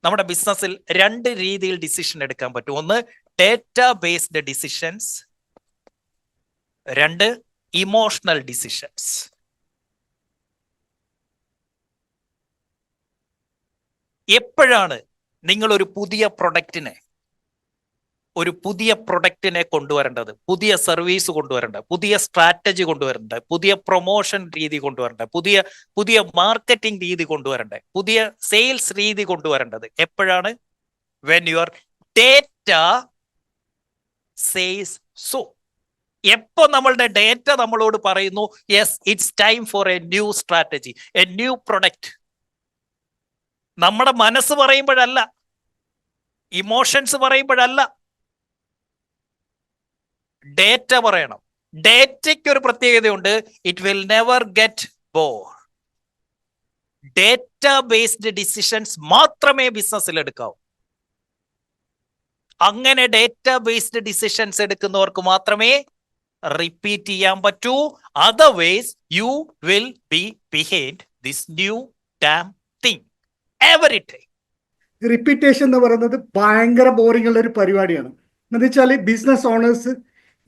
നമ്മുടെ ബിസിനസ്സിൽ രണ്ട് രീതിയിൽ ഡിസിഷൻ എടുക്കാൻ പറ്റും. ഒന്ന് ഡേറ്റ ബേസ്ഡ് ഡിസിഷൻസ്, രണ്ട് ഇമോഷണൽ ഡിസിഷൻസ്. എപ്പോഴാണ് നിങ്ങൾ ഒരു പുതിയ പ്രൊഡക്റ്റിനെ കൊണ്ടുവരേണ്ടത്, പുതിയ സർവീസ് കൊണ്ടുവരേണ്ടത്, പുതിയ സ്ട്രാറ്റജി കൊണ്ടുവരേണ്ടത്, പുതിയ പ്രൊമോഷൻ രീതി കൊണ്ടുവരേണ്ടത്, പുതിയ മാർക്കറ്റിംഗ് രീതി കൊണ്ടുവരേണ്ടത്, പുതിയ സെയിൽസ് രീതി കൊണ്ടുവരേണ്ടത് എപ്പോഴാണ്? When your data says so. എപ്പോ നമ്മളുടെ ഡേറ്റ നമ്മളോട് പറയുന്നു yes it's time for a new strategy, A new product. നമ്മുടെ മനസ്സ് പറയുമ്പോഴല്ല, ഇമോഷൻസ് പറയുമ്പോഴല്ല, ഡേറ്റ പറയണം. ഡേറ്റയ്ക്ക് ഒരു പ്രത്യേകതയുണ്ട്, it will never get bore. Data based decisions മാത്രമേ ബിസിനസ്സിൽ എടുക്കാവൂ. അങ്ങനെ ഡേറ്റ ബേസ്ഡ് ഡിസിഷൻസ് എടുക്കുന്നവർക്ക് മാത്രമേ റിപ്പീറ്റ് ചെയ്യാൻ പറ്റൂ. Otherwise you will be behind this new dam thing every time. Repetition എന്ന് പറയുന്നത് ഭയങ്കര ബോറിംഗ് ഉള്ള ഒരു പരിപാടിയാണ്. എന്ന് വെച്ചാൽ ബിസിനസ് ഓണേഴ്സ്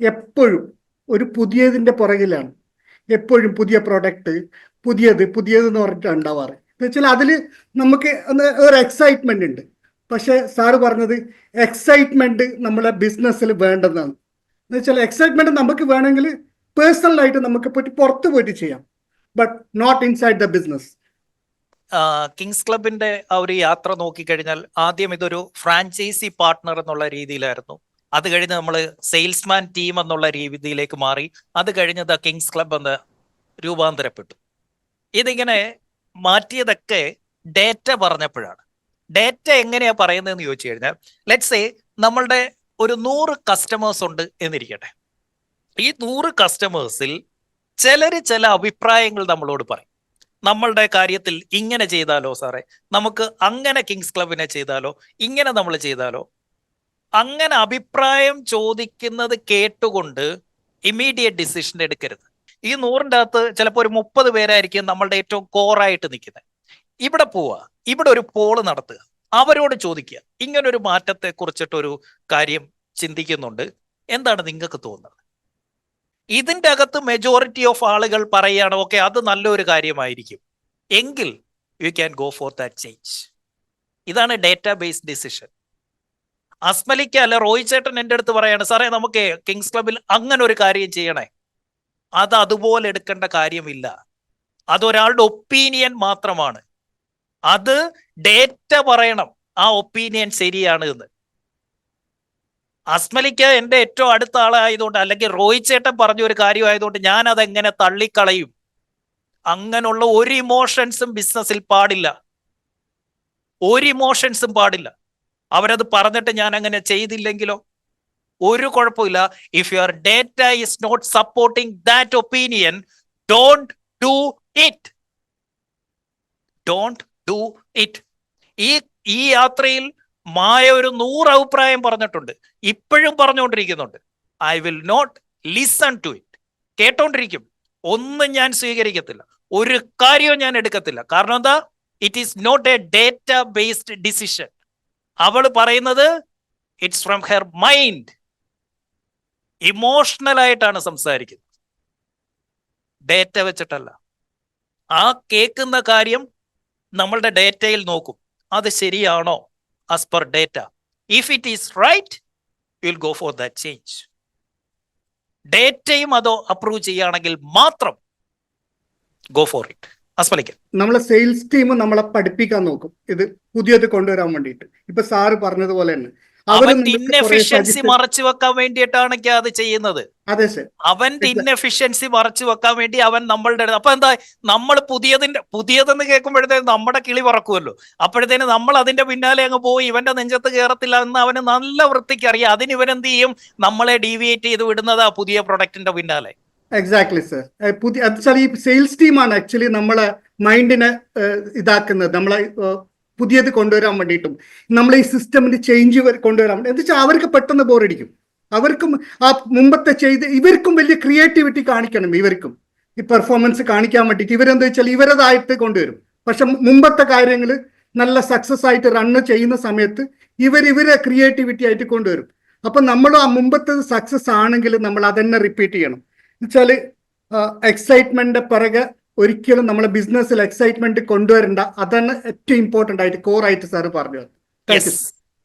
എപ്പോഴും ഒരു പുതിയതിൻ്റെ പുറകിലാണ്. എപ്പോഴും പുതിയ പ്രോഡക്റ്റ്, പുതിയതെന്ന് പറഞ്ഞിട്ട് ഉണ്ടാവാറ്. എന്ന് വെച്ചാൽ അതിൽ നമുക്ക് ഒരു എക്സൈറ്റ്മെന്റ് ഉണ്ട്. പക്ഷെ സാറ് പറഞ്ഞത് എക്സൈറ്റ്മെന്റ് നമ്മളെ ബിസിനസ്സിൽ വേണ്ടെന്നാണ്. എന്ന് വെച്ചാൽ എക്സൈറ്റ്മെന്റ് നമുക്ക് വേണമെങ്കിൽ പേഴ്സണലായിട്ട് നമുക്ക് പുറത്ത് പോയിട്ട് ചെയ്യാം, but not inside the business. Kings ക്ലബിന്റെ ആ ഒരു യാത്ര നോക്കിക്കഴിഞ്ഞാൽ ആദ്യം ഇതൊരു ഫ്രാഞ്ചൈസി പാർട്ട്ണർ എന്നുള്ള രീതിയിലായിരുന്നു. അത് കഴിഞ്ഞ് നമ്മൾ സെയിൽസ്മാൻ ടീം എന്നുള്ള രീതിയിലേക്ക് മാറി. അത് കഴിഞ്ഞ് ദ കിങ്സ് ക്ലബ് എന്ന് രൂപാന്തരപ്പെട്ടു. ഇതിങ്ങനെ മാറ്റിയതൊക്കെ ഡേറ്റ പറഞ്ഞപ്പോഴാണ്. ഡേറ്റ എങ്ങനെയാ പറയുന്നതെന്ന് ചോദിച്ചു കഴിഞ്ഞാൽ, ലെറ്റ്സ് സേ നമ്മളുടെ ഒരു 100 കസ്റ്റമേഴ്സ് ഉണ്ട് എന്നിരിക്കട്ടെ. ഈ 100 കസ്റ്റമേഴ്സിൽ ചില അഭിപ്രായങ്ങൾ നമ്മളോട് പറയും. നമ്മളുടെ കാര്യത്തിൽ ഇങ്ങനെ ചെയ്താലോ സാറേ, നമുക്ക് അങ്ങനെ കിങ്സ് ക്ലബിനെ ചെയ്താലോ, ഇങ്ങനെ നമ്മൾ ചെയ്താലോ. അങ്ങനെ അഭിപ്രായം ചോദിക്കുന്നത് കേട്ടുകൊണ്ട് ഇമ്മീഡിയറ്റ് ഡിസിഷൻ എടുക്കരുത്. ഈ 100ന്റെ അകത്ത് ചിലപ്പോൾ ഒരു 30 പേരായിരിക്കും നമ്മളുടെ ഏറ്റവും കോറായിട്ട് നിൽക്കുന്നത്. ഇവിടെ പോവുക, ഇവിടെ ഒരു പോള് നടത്തുക, അവരോട് ചോദിക്കുക, ഇങ്ങനൊരു മാറ്റത്തെ കുറിച്ചിട്ടൊരു കാര്യം ചിന്തിക്കുന്നുണ്ട്, എന്താണ് നിങ്ങൾക്ക് തോന്നുന്നത്? ഇതിൻ്റെ അകത്ത് മെജോറിറ്റി ഓഫ് ആളുകൾ പറയുകയാണ് ഓക്കെ അത് നല്ലൊരു കാര്യമായിരിക്കും, എങ്കിൽ you can go for that change. ഇതാണ് ഡേറ്റ ബേസ്ഡ് ഡിസിഷൻ. അസ്മലിക്ക അല്ല റോയ് ചേട്ടൻ എൻ്റെ അടുത്ത് പറയാണ് സാറേ നമുക്ക് കിങ്സ് ക്ലബിൽ അങ്ങനെ ഒരു കാര്യം ചെയ്യണേ. അത് അതുപോലെ എടുക്കേണ്ട കാര്യമില്ല. അതൊരാളുടെ ഒപ്പീനിയൻ മാത്രമാണ്. അത് ഡേറ്റ പറയണം ആ ഒപ്പീനിയൻ ശരിയാണ് എന്ന്. അസ്മലിക്ക എൻ്റെ ഏറ്റവും അടുത്ത ആളായതുകൊണ്ട്, അല്ലെങ്കിൽ റോയ് ചേട്ടൻ പറഞ്ഞ ഒരു കാര്യമായതുകൊണ്ട് ഞാൻ അതെങ്ങനെ തള്ളിക്കളയും? അങ്ങനെയുള്ള ഒരു ഇമോഷൻസും ബിസിനസ്സിൽ പാടില്ല. ഒരു ഇമോഷൻസും പാടില്ല. അവരത് പറഞ്ഞിട്ട് ഞാൻ അങ്ങനെ ചെയ്തില്ലെങ്കിലോ ഒരു കുഴപ്പമില്ല. If your data is not supporting that opinion, don't do it. Don't do it. ഈ യാത്രയിൽ മായ ഒരു 100 അഭിപ്രായം പറഞ്ഞിട്ടുണ്ട്, ഇപ്പോഴും പറഞ്ഞുകൊണ്ടിരിക്കുന്നുണ്ട്. I will not listen to it. കേട്ടോണ്ടിരിക്കും, ഒന്നും ഞാൻ സ്വീകരിക്കത്തില്ല, ഒരു കാര്യവും ഞാൻ എടുക്കത്തില്ല. കാരണം എന്താ? It is not a data based decision. അവൾ പറയുന്നത് it's from her mind, emotional ആയിട്ടാണ് സംസാരിക്കുന്നത്, ഡേറ്റ വെച്ചിട്ടല്ല. ആ കേൾക്കുന്ന കാര്യം നമ്മളുടെ ഡേറ്റയിൽ നോക്കും, അത് ശരിയാണോ as per data. If it is right you will go for that change. ഡേറ്റയും അതോ അപ്രൂവ് ചെയ്യുകയാണെങ്കിൽ മാത്രം ഗോ ഫോർ ഇറ്റ്. അസ്മലിക്കൽ, നമ്മളെ സെയിൽസ് ടീം നമ്മളെ പഠിപ്പിക്കാൻ നോക്കും ഇത് പുതിയത് കൊണ്ടുവരാൻ വേണ്ടിയിട്ട്. ഇപ്പൊ സാറ് പറഞ്ഞതുപോലെ തന്നെ അവന്റെ ഇൻഎഫിഷ്യൻസി മറച്ചു വെക്കാൻ വേണ്ടിയിട്ടാണ് അത് ചെയ്യുന്നത്. അതെ സർ, അവന്റെ ഇൻഎഫിഷ്യൻസി മറച്ചു വെക്കാൻ വേണ്ടി അവൻ നമ്മളുടെ. അപ്പൊ എന്താ, നമ്മൾ പുതിയതെന്ന് കേൾക്കുമ്പോഴത്തേന് നമ്മുടെ കിളി പറക്കുമല്ലോ. അപ്പോഴത്തേന് നമ്മൾ അതിന്റെ പിന്നാലെ അങ്ങ് പോയി ഇവന്റെ നെഞ്ചത്ത് കയറത്തില്ല എന്ന് അവന് നല്ല വൃത്തിക്ക് അറിയാം. അതിന് ഇവനെന്ത് ചെയ്യും? നമ്മളെ ഡീവിയേറ്റ് ചെയ്ത് വിടുന്നതാ പുതിയ പ്രൊഡക്റ്റിന്റെ പിന്നാലെ. Exactly sir. ഈ സെയിൽസ് ടീമാണ് ആക്ച്വലി നമ്മളെ മൈൻഡിനെ ഇതാക്കുന്നത്, നമ്മളെ പുതിയത് കൊണ്ടുവരാൻ വേണ്ടിയിട്ടും നമ്മൾ ഈ സിസ്റ്റമിന് ചേഞ്ച് കൊണ്ടുവരാൻ വേണ്ടി. എന്താ വെച്ചാൽ അവർക്ക് പെട്ടെന്ന് ബോറടിക്കും. അവർക്കും ആ മുമ്പത്തെ ഇവർക്കും വലിയ ക്രിയേറ്റിവിറ്റി കാണിക്കണം. ഇവർക്കും ഈ പെർഫോമൻസ് കാണിക്കാൻ വേണ്ടിയിട്ട് ഇവരെന്താ വെച്ചാൽ ഇവരതായിട്ട് കൊണ്ടുവരും. പക്ഷെ മുമ്പത്തെ കാര്യങ്ങൾ നല്ല സക്സസ് ആയിട്ട് റണ്ണ് ചെയ്യുന്ന സമയത്ത് ഇവരെ ക്രിയേറ്റിവിറ്റി ആയിട്ട് കൊണ്ടുവരും. അപ്പം നമ്മൾ ആ മുമ്പത്തെ സക്സസ് ആണെങ്കിൽ നമ്മൾ അതന്നെ റിപ്പീറ്റ് ചെയ്യണം. എന്നുവെച്ചാൽ എക്സൈറ്റ്മെന്റ് പിറകെ ഒരിക്കലും നമ്മളെ ബിസിനസ്സിൽ എക്സൈറ്റ്മെന്റ് കൊണ്ടുവരണ്ട. അതാണ് ഏറ്റവും ഇമ്പോർട്ടന്റ് ആയിട്ട് കോറായിട്ട് സാറ് പറഞ്ഞു.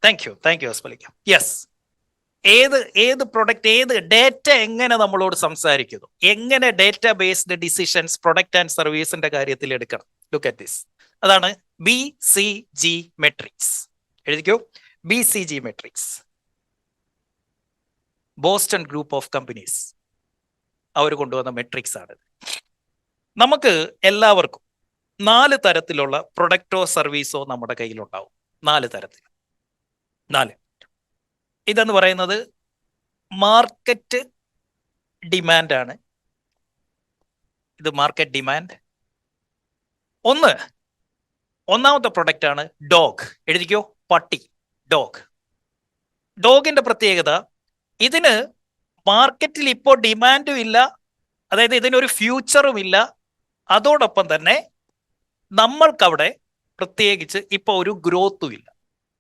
താങ്ക് യു അസ്മലിക്ക. യെസ്, ഏത് പ്രൊഡക്റ്റ്, ഏത് ഡേറ്റ എങ്ങനെ നമ്മളോട് സംസാരിക്കുന്നു, എങ്ങനെ data based decisions product and സർവീസിന്റെ കാര്യത്തിൽ എടുക്കണം. Look at this. അതാണ് BCG മെട്രിക്സ്. എഴുതിക്കോ, BCG matrix. Boston group of companies അവർ കൊണ്ടുവന്ന മെട്രിക്സ് ആണ്. നമുക്ക് എല്ലാവർക്കും 4 തരത്തിലുള്ള പ്രൊഡക്റ്റോ സർവീസോ നമ്മുടെ കയ്യിലുണ്ടാവും. 4 തരത്തിൽ. 4 ഇതെന്ന് പറയുന്നത് മാർക്കറ്റ് ഡിമാൻഡ് ആണ്. ഇത് മാർക്കറ്റ് ഡിമാൻഡ്. ഒന്നാമത്തെ പ്രൊഡക്റ്റ് ആണ് ഡോഗ്. എഴുതിക്കോ, പട്ടി, ഡോഗ്. ഡോഗിന്റെ പ്രത്യേകത, ഇതിന് മാർക്കറ്റിൽ ഇപ്പോൾ ഡിമാൻഡും ഇല്ല, അതായത് ഇതിനൊരു ഫ്യൂച്ചറും ഇല്ല. അതോടൊപ്പം തന്നെ നമ്മൾക്കവിടെ പ്രത്യേകിച്ച് ഇപ്പൊ ഒരു ഗ്രോത്തും ഇല്ല.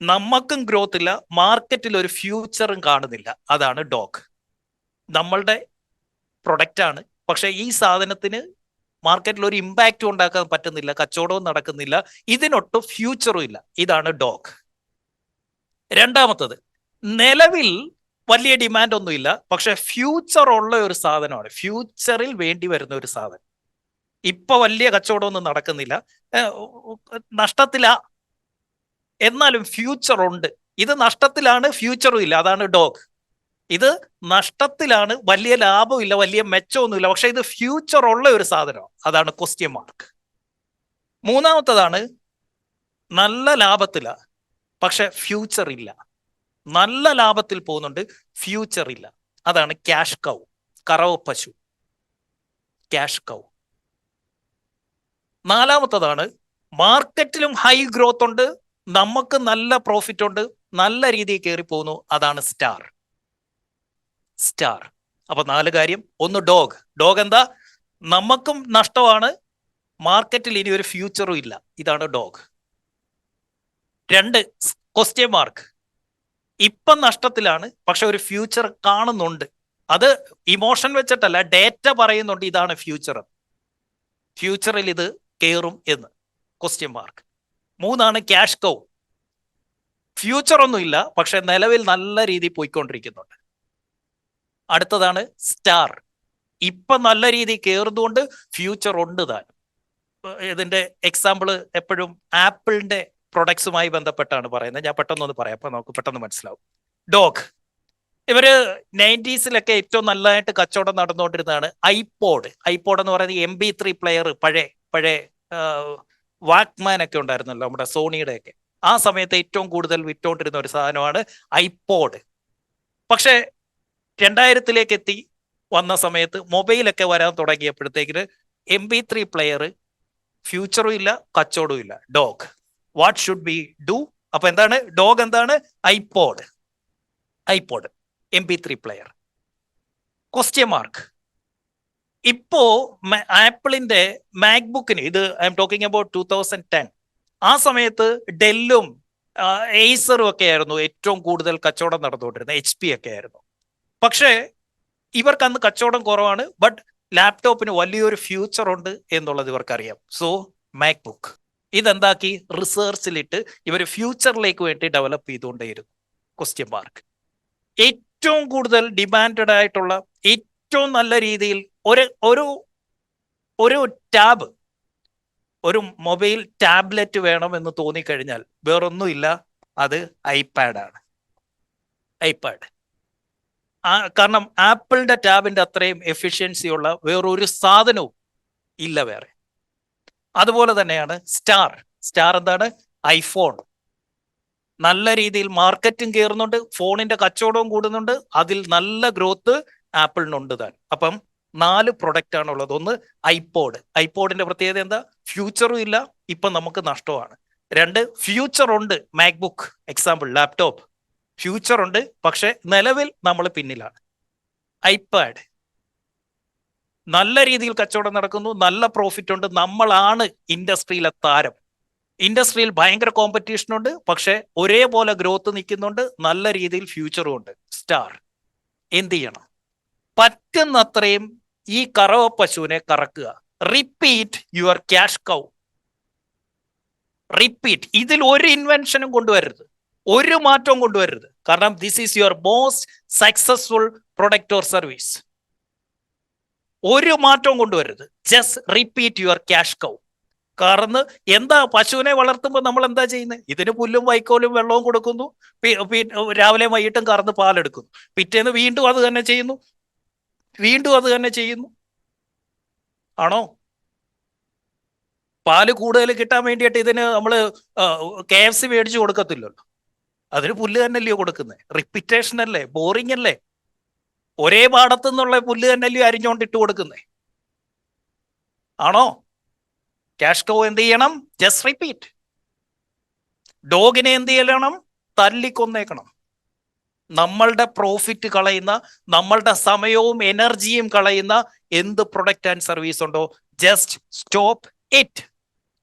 നമുക്കും ഗ്രോത്ത് ഇല്ല, മാർക്കറ്റിൽ ഒരു ഫ്യൂച്ചറും കാണുന്നില്ല. അതാണ് ഡോഗ്. നമ്മളുടെ പ്രൊഡക്റ്റ് ആണ്, പക്ഷെ ഈ സാധനത്തിന് മാർക്കറ്റിൽ ഒരു ഇമ്പാക്റ്റും ഉണ്ടാക്കാൻ പറ്റുന്നില്ല, കച്ചവടവും നടക്കുന്നില്ല, ഇതിനൊട്ടും ഫ്യൂച്ചറും ഇല്ല. ഇതാണ് ഡോഗ്. രണ്ടാമത്തത്, നിലവിൽ വലിയ ഡിമാൻഡ് ഒന്നുമില്ല, പക്ഷെ ഫ്യൂച്ചർ ഉള്ള ഒരു സാധനമാണ്, ഫ്യൂച്ചറിൽ വേണ്ടി വരുന്ന ഒരു സാധനം. ഇപ്പൊ വലിയ കച്ചവടമൊന്നും നടക്കുന്നില്ല, നഷ്ടത്തിലാ, എന്നാലും ഫ്യൂച്ചർ ഉണ്ട്. ഇത് നഷ്ടത്തിലാണ്, ഫ്യൂച്ചറും ഇല്ല. അതാണ് ഡോഗ്. ഇത് നഷ്ടത്തിലാണ്, വലിയ ലാഭമില്ല, വലിയ മെച്ചമൊന്നുമില്ല, പക്ഷെ ഇത് ഫ്യൂച്ചർ ഉള്ള ഒരു സാധനമാണ്. അതാണ് ക്വസ്റ്റ്യൻ മാർക്ക്. മൂന്നാമത്തതാണ് നല്ല ലാഭത്തിലാ, പക്ഷെ ഫ്യൂച്ചർ ഇല്ല. നല്ല ലാഭത്തിൽ പോകുന്നുണ്ട്, ഫ്യൂച്ചർ ഇല്ല. അതാണ് ക്യാഷ് കൗ, കറവ പശു, ക്യാഷ് കൗ. നാലാമത്തതാണ് മാർക്കറ്റിലും ഹൈ ഗ്രോത്ത് ഉണ്ട്, നമുക്ക് നല്ല പ്രോഫിറ്റ് ഉണ്ട്, നല്ല രീതിയിൽ കയറി പോകുന്നു. അതാണ് സ്റ്റാർ. അപ്പൊ 4 കാര്യം. ഒന്ന് ഡോഗ്. ഡോഗ് എന്താ? നമുക്കും നഷ്ടമാണ്, മാർക്കറ്റിൽ ഇനി ഒരു ഫ്യൂച്ചറും ഇല്ല. ഇതാണ് ഡോഗ്. 2 question mark. ഇപ്പം നഷ്ടത്തിലാണ്, പക്ഷെ ഒരു ഫ്യൂച്ചർ കാണുന്നുണ്ട്. അത് ഇമോഷൻ വെച്ചിട്ടല്ല, ഡേറ്റ പറയുന്നുണ്ട് ഇതാണ് ഫ്യൂച്ചർ, ഫ്യൂച്ചറിൽ ഇത് കയറും എന്ന്. Question mark. 3 ക്യാഷ് കൗ. ഫ്യൂച്ചർ ഒന്നുമില്ല, പക്ഷെ നിലവിൽ നല്ല രീതിയിൽ പോയിക്കൊണ്ടിരിക്കുന്നുണ്ട്. അടുത്തതാണ് സ്റ്റാർ. ഇപ്പൊ നല്ല രീതിയിൽ കയറുന്നതുകൊണ്ട് ഫ്യൂച്ചർ ഉണ്ട് താൻ. ഇതിന്റെ എക്സാമ്പിൾ എപ്പോഴും ആപ്പിളിന്റെ പ്രൊഡക്ട്സുമായി ബന്ധപ്പെട്ടാണ് പറയുന്നത്. ഞാൻ പെട്ടെന്നൊന്ന് പറയാം, അപ്പൊ നമുക്ക് പെട്ടെന്ന് മനസ്സിലാവും. ഡോഗ്, ഇവര് 90s ഏറ്റവും നല്ലതായിട്ട് കച്ചവടം നടന്നുകൊണ്ടിരുന്നതാണ് ഐപോഡ് എന്ന് പറയുന്നത് MP3 പ്ലെയർ. പഴയ വാക്മാൻ ഒക്കെ ഉണ്ടായിരുന്നല്ലോ നമ്മുടെ സോണിയുടെ ഒക്കെ. ആ സമയത്ത് ഏറ്റവും കൂടുതൽ വിറ്റോണ്ടിരുന്ന ഒരു സാധനമാണ് ഐപോഡ്. പക്ഷെ 2000 എത്തി വന്ന സമയത്ത് മൊബൈലൊക്കെ വരാൻ തുടങ്ങിയപ്പോഴത്തേക്കിന് MP3 പ്ലെയർ ഫ്യൂച്ചറും ഇല്ല, കച്ചവടവും ഇല്ല. Dog, what should be do? അപ്പൊ എന്താണ് ഡോഗ്? എന്താണ്? IPod MP3 player. Question mark. ഇപ്പോ ആപ്പിളിന്റെ മാക്ബുക്കിന്, ഇത് ഐ എം ടോക്കിംഗ് അബൌട്ട് 2010, ആ സമയത്ത് ഡെല്ലും ഏസറും ഒക്കെ ആയിരുന്നു ഏറ്റവും കൂടുതൽ കച്ചവടം നടന്നുകൊണ്ടിരുന്നത്. HP ഒക്കെ ആയിരുന്നു. പക്ഷേ ഇവർക്ക് അന്ന് കച്ചവടം കുറവാണ്, ബട്ട് ലാപ്ടോപ്പിന് വലിയൊരു ഫ്യൂച്ചർ ഉണ്ട് എന്നുള്ളത് ഇവർക്കറിയാം. സോ മാക്ബുക്ക് ഇതെന്താക്കി, റിസർച്ചിലിട്ട് ഇവർ ഫ്യൂച്ചറിലേക്ക് വേണ്ടി ഡെവലപ്പ് ചെയ്തുകൊണ്ടേയിരുന്നു. Question mark. ഏറ്റവും കൂടുതൽ ഡിമാൻഡഡ് ആയിട്ടുള്ള, ഏറ്റവും നല്ല രീതിയിൽ ഒരു ടാബ്, ഒരു മൊബൈൽ ടാബ്ലറ്റ് വേണം എന്ന് തോന്നിക്കഴിഞ്ഞാൽ വേറൊന്നുമില്ല, അത് ഐപാഡാണ്. കാരണം ആപ്പിളിന്റെ ടാബിന്റെ അത്രയും എഫിഷ്യൻസി ഉള്ള വേറൊരു സാധനവും ഇല്ല വേറെ. അതുപോലെ തന്നെയാണ് സ്റ്റാർ എന്താണ്? ഐഫോൺ. നല്ല രീതിയിൽ മാർക്കറ്റും കയറുന്നുണ്ട്, ഫോണിന്റെ കച്ചവടവും കൂടുന്നുണ്ട്, അതിൽ നല്ല ഗ്രോത്ത് ആപ്പിളിനുണ്ട് താൻ. അപ്പം 4 പ്രൊഡക്റ്റ് ആണുള്ളത്. ഒന്ന് ഐപോഡിന്റെ പ്രത്യേകത എന്താ? ഫ്യൂച്ചറും ഇല്ല, ഇപ്പൊ നമുക്ക് നഷ്ടമാണ്. 2 ഫ്യൂച്ചർ ഉണ്ട്, മാക്ബുക്ക് എക്സാമ്പിൾ ലാപ്ടോപ്പ് ഫ്യൂച്ചർ ഉണ്ട്, പക്ഷെ നിലവിൽ നമ്മൾ പിന്നിലാണ്. ഐപാഡ് നല്ല രീതിയിൽ കച്ചവടം നടക്കുന്നു, നല്ല പ്രോഫിറ്റ് ഉണ്ട്, നമ്മളാണ് ഇൻഡസ്ട്രിയിലെ താരം ഇൻഡസ്ട്രിയിൽ ഭയങ്കര കോമ്പറ്റീഷൻ ഉണ്ട്, പക്ഷെ ഒരേപോലെ ഗ്രോത്ത് നിൽക്കുന്നുണ്ട്, നല്ല രീതിയിൽ ഫ്യൂച്ചറും ഉണ്ട്. സ്റ്റാർ എന്ത് ചെയ്യണം? പറ്റുന്നത്രയും ഈ കറവ പശുവിനെ കറക്കുക. Repeat your cash cow. Repeat. ഇതിൽ ഒരു ഇൻവെൻഷനും കൊണ്ടുവരരുത്, ഒരു മാറ്റവും കൊണ്ടുവരരുത്. കാരണം this is your most successful product or service. ഒരു മാറ്റവും കൊണ്ടുവരരുത്. Just repeat your cash cow. കാരണം എന്താ, പശുവിനെ വളർത്തുമ്പോൾ നമ്മൾ എന്താ ചെയ്യുന്നത്? ഇതിന് പുല്ലും വൈക്കോലും വെള്ളവും കൊടുക്കുന്നു, രാവിലെ വൈകിട്ടും കറന്ന് പാലെടുക്കുന്നു, പിറ്റേന്ന് വീണ്ടും അത് തന്നെ ചെയ്യുന്നു, വീണ്ടും അത് തന്നെ ചെയ്യുന്നു. ആണോ? പാല് കൂടുതൽ കിട്ടാൻ വേണ്ടിയിട്ട് ഇതിന് നമ്മൾ KFC മേടിച്ചു കൊടുക്കത്തില്ലല്ലോ. അതിന് പുല്ല് തന്നെയല്ലയോ കൊടുക്കുന്നത്? റിപ്പീറ്റേഷൻ അല്ലേ? ബോറിംഗ് അല്ലേ? ഒരേ പാടത്തു നിന്നുള്ള പുല്ല് തന്നെയല്ലയോ അരിഞ്ഞോണ്ടിട്ട് കൊടുക്കുന്നേ? ആണോ? ക്യാഷ് കൗ എന്ത് ചെയ്യണം? Just repeat. ഡോഗിനെ എന്ത് ചെയ്യണം? തല്ലിക്കൊന്നേക്കണം. നമ്മളുടെ പ്രോഫിറ്റ് കളയുന്ന, നമ്മളുടെ സമയവും എനർജിയും കളയുന്ന എന്ത് പ്രൊഡക്റ്റ് ആൻഡ് സർവീസ് ഉണ്ടോ, just stop it.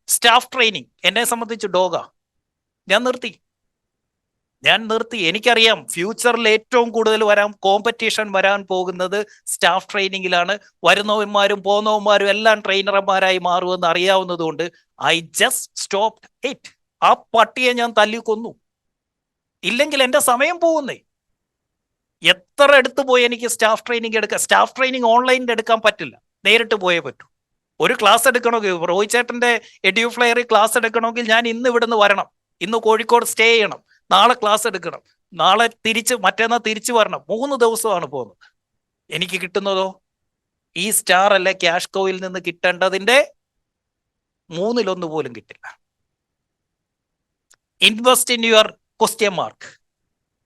Staff training എന്നെ സംബന്ധിച്ച് ഡോഗാ. ഞാൻ നിർത്തി. എനിക്കറിയാം ഫ്യൂച്ചറിൽ ഏറ്റവും കൂടുതൽ കോമ്പറ്റീഷൻ വരാൻ പോകുന്നത് സ്റ്റാഫ് ട്രെയിനിങ്ങിലാണ്. വരുന്നവന്മാരും പോകുന്നവന്മാരും എല്ലാം ട്രെയിനർമാരായി മാറുമെന്ന് അറിയാവുന്നത് കൊണ്ട് ഐ ജസ്റ്റ് സ്റ്റോപ്പ് ഇറ്റ്. ആ പട്ടിയെ ഞാൻ തല്ലിക്കൊന്നു. ഇല്ലെങ്കിൽ എൻ്റെ സമയം പോകുന്നേ. എത്ര എടുത്തു പോയി എനിക്ക് സ്റ്റാഫ് ട്രെയിനിങ് എടുക്കാം. സ്റ്റാഫ് ട്രെയിനിങ് ഓൺലൈനിൽ എടുക്കാൻ പറ്റില്ല, നേരിട്ട് പോയേ പറ്റൂ. ഒരു ക്ലാസ് എടുക്കണമെങ്കിൽ, റോയ് ചേട്ടന്റെ എഡ്യൂഫ്ലയറിൽ ക്ലാസ് എടുക്കണമെങ്കിൽ ഞാൻ ഇന്ന് ഇവിടുന്ന് വരണം, ഇന്ന് കോഴിക്കോട് സ്റ്റേ ചെയ്യണം, നാളെ ക്ലാസ് എടുക്കണം, നാളെ മറ്റന്നാൾ തിരിച്ചു വരണം. 3 ദിവസമാണ് പോകുന്നത്. എനിക്ക് കിട്ടുന്നതോ ഈ സ്റ്റാർ അല്ലെ ക്യാഷ് കൗയിൽ നിന്ന് കിട്ടേണ്ടതിന്റെ 1/3 പോലും കിട്ടില്ല. Invest in your question mark.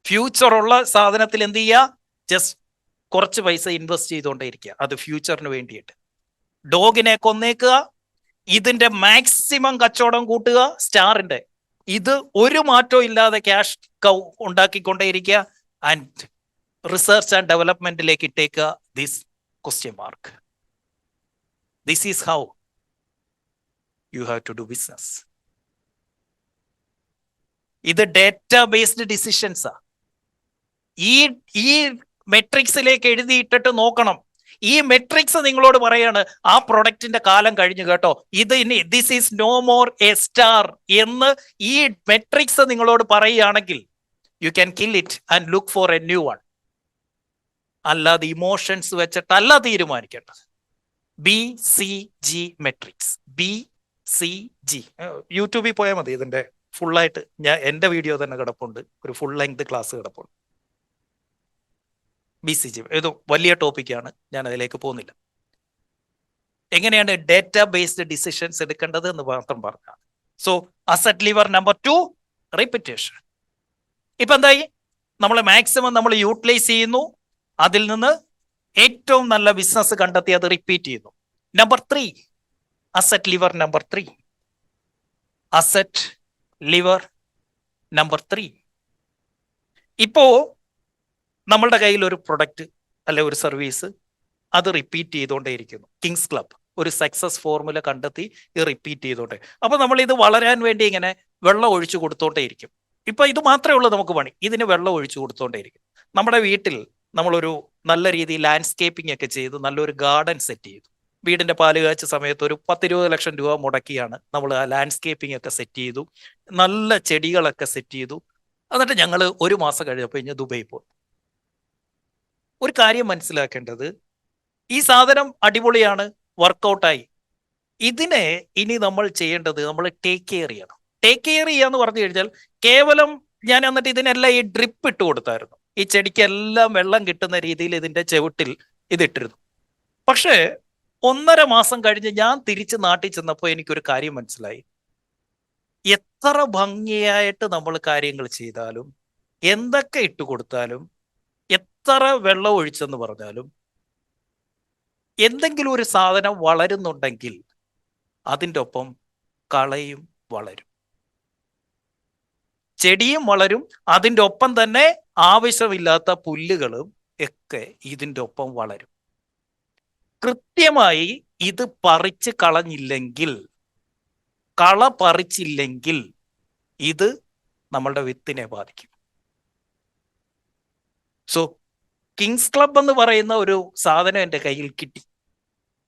Future ഉള്ള സാധനത്തിൽ എന്ത് ചെയ്യുക? ജസ്റ്റ് കുറച്ച് പൈസ ഇൻവെസ്റ്റ് ചെയ്തുകൊണ്ടേയിരിക്കുക, അത് ഫ്യൂച്ചറിന് വേണ്ടിയിട്ട്. ഡോഗിനെ കൊന്നേക്കുക, ഇതിന്റെ മാക്സിമം കച്ചവടം കൂട്ടുക. സ്റ്റാറിന്റെ ഇത് ഒരു മാറ്റവും ഇല്ലാതെ ക്യാഷ് കൗ ഉണ്ടാക്കിക്കൊണ്ടേയിരിക്കുക. ആൻഡ് റിസർച്ച് ആൻഡ് ഡെവലപ്മെന്റിലേക്ക് ഇട്ടേക്കുക this question mark. This is how you have to do business. ഇത് ഡേറ്റ ബേസ്ഡ് ഡിസിഷൻസാ. ഈ മെട്രിക്സിലേക്ക് എഴുതിയിട്ടിട്ട് നോക്കണം. ഈ മെട്രിക്സ് നിങ്ങളോട് പറയാണ് ആ പ്രൊഡക്റ്റിന്റെ കാലം കഴിഞ്ഞു കേട്ടോ, ഇത് ഇനി this is no more a star എന്ന് ഈ മെട്രിക്സ് നിങ്ങളോട് പറയുകയാണെങ്കിൽ you can kill it and look for a new one. അല്ലാതെ ഇമോഷൻസ് വെച്ചിട്ടല്ല തീരുമാനിക്കേണ്ടത്. BCG matrix. BCG യൂട്യൂബിൽ പോയാൽ മതി. ഇതിന്റെ ഫുള്ളായിട്ട് എൻ്റെ വീഡിയോ തന്നെ കിടപ്പുണ്ട്, ഒരു ഫുൾ ലെങ്ത് ക്ലാസ് കിടപ്പുണ്ട്. BCG ഇത് വലിയ ടോപ്പിക്കാണ്, ഞാൻ അതിലേക്ക് പോകുന്നില്ല. എങ്ങനെയാണ് ഡേറ്റ ബേസ്ഡ് ഡിസിഷൻസ് എടുക്കേണ്ടത് എന്ന് മാത്രം പറഞ്ഞാണ്. So asset lever number 2, repetition. ഇപ്പൊ എന്തായി? നമ്മൾ മാക്സിമം നമ്മൾ യൂട്ടിലൈസ് ചെയ്യുന്നു, അതിൽ നിന്ന് ഏറ്റവും നല്ല ബിസിനസ് കണ്ടെത്തി അത് റിപ്പീറ്റ് ചെയ്യുന്നു. Number 3, asset lever number 3. Asset lever number 3. ഇപ്പോ നമ്മളുടെ കയ്യിൽ ഒരു പ്രൊഡക്റ്റ് അല്ലെ ഒരു സർവീസ്, അത് റിപ്പീറ്റ് ചെയ്തുകൊണ്ടേയിരിക്കുന്നു. കിങ്സ് ക്ലബ് ഒരു സക്സസ് ഫോർമുല കണ്ടെത്തി ഇത് റിപ്പീറ്റ് ചെയ്തോട്ടെ. അപ്പൊ നമ്മൾ ഇത് വളരാൻ വേണ്ടി ഇങ്ങനെ വെള്ളം ഒഴിച്ചു കൊടുത്തോണ്ടേയിരിക്കും. ഇപ്പൊ ഇത് മാത്രമേ ഉള്ളൂ നമുക്ക് പണി, ഇതിന് വെള്ളം ഒഴിച്ചു കൊടുത്തോണ്ടേയിരിക്കും. നമ്മുടെ വീട്ടിൽ നമ്മളൊരു നല്ല രീതിയിൽ ലാൻഡ്സ്കേപ്പിംഗ് ഒക്കെ ചെയ്ത് നല്ലൊരു ഗാർഡൻ സെറ്റ് ചെയ്തു. വീടിന്റെ പാല് കാച്ച സമയത്ത് ഒരു 10-20 ലക്ഷം രൂപ മുടക്കിയാണ് നമ്മൾ ആ ലാൻഡ്സ്കേപ്പിംഗ് ഒക്കെ സെറ്റ് ചെയ്തു, നല്ല ചെടികളൊക്കെ സെറ്റ് ചെയ്തു. എന്നിട്ട് ഞങ്ങൾ 1 മാസം കഴിഞ്ഞപ്പോൾ ഇനി ദുബൈ പോയി. ഒരു കാര്യം മനസ്സിലാക്കേണ്ടത്, ഈ സാധനം അടിപൊളിയാണ്, വർക്കൗട്ടായി. ഇതിനെ ഇനി നമ്മൾ ചെയ്യേണ്ടത് നമ്മൾ ടേക്ക് കെയർ ചെയ്യണം. ടേക്ക് കെയർ ചെയ്യാന്ന് പറഞ്ഞു കഴിഞ്ഞാൽ കേവലം ഞാൻ എന്നിട്ട് ഇതിനെല്ലാം ഈ ഡ്രിപ്പ് ഇട്ട് കൊടുത്തായിരുന്നു. ഈ ചെടിക്കെല്ലാം വെള്ളം കിട്ടുന്ന രീതിയിൽ ഇതിന്റെ ചുവട്ടിൽ ഇതിട്ടിരുന്നു. പക്ഷേ 1.5 മാസം കഴിഞ്ഞ് ഞാൻ തിരിച്ച് നാട്ടിൽ ചെന്നപ്പോൾ എനിക്കൊരു കാര്യം മനസ്സിലായി. എത്ര ഭംഗിയായിട്ട് നമ്മൾ കാര്യങ്ങൾ ചെയ്താലും, എന്തൊക്കെ ഇട്ട് കൊടുത്താലും, എത്ര വെള്ളം ഒഴിച്ചെന്ന് പറഞ്ഞാലും, എന്തെങ്കിലും ഒരു സാധനം വളരുന്നുണ്ടെങ്കിൽ അതിൻ്റെ ഒപ്പം കളയും വളരും, ചെടിയും വളരും. അതിൻ്റെ ഒപ്പം തന്നെ ആവശ്യമില്ലാത്ത പുല്ലുകളും ഒക്കെ ഇതിൻ്റെ ഒപ്പം വളരും. കൃത്യമായി ഇത് പറിച്ച് കളഞ്ഞില്ലെങ്കിൽ കള പറിച്ചില്ലെങ്കിൽ ഇത് നമ്മളുടെ വിത്തിനെ ബാധിക്കും. സോ കിങ്സ് ക്ലബ് എന്ന് പറയുന്ന ഒരു സാധനം എൻ്റെ കയ്യിൽ കിട്ടി.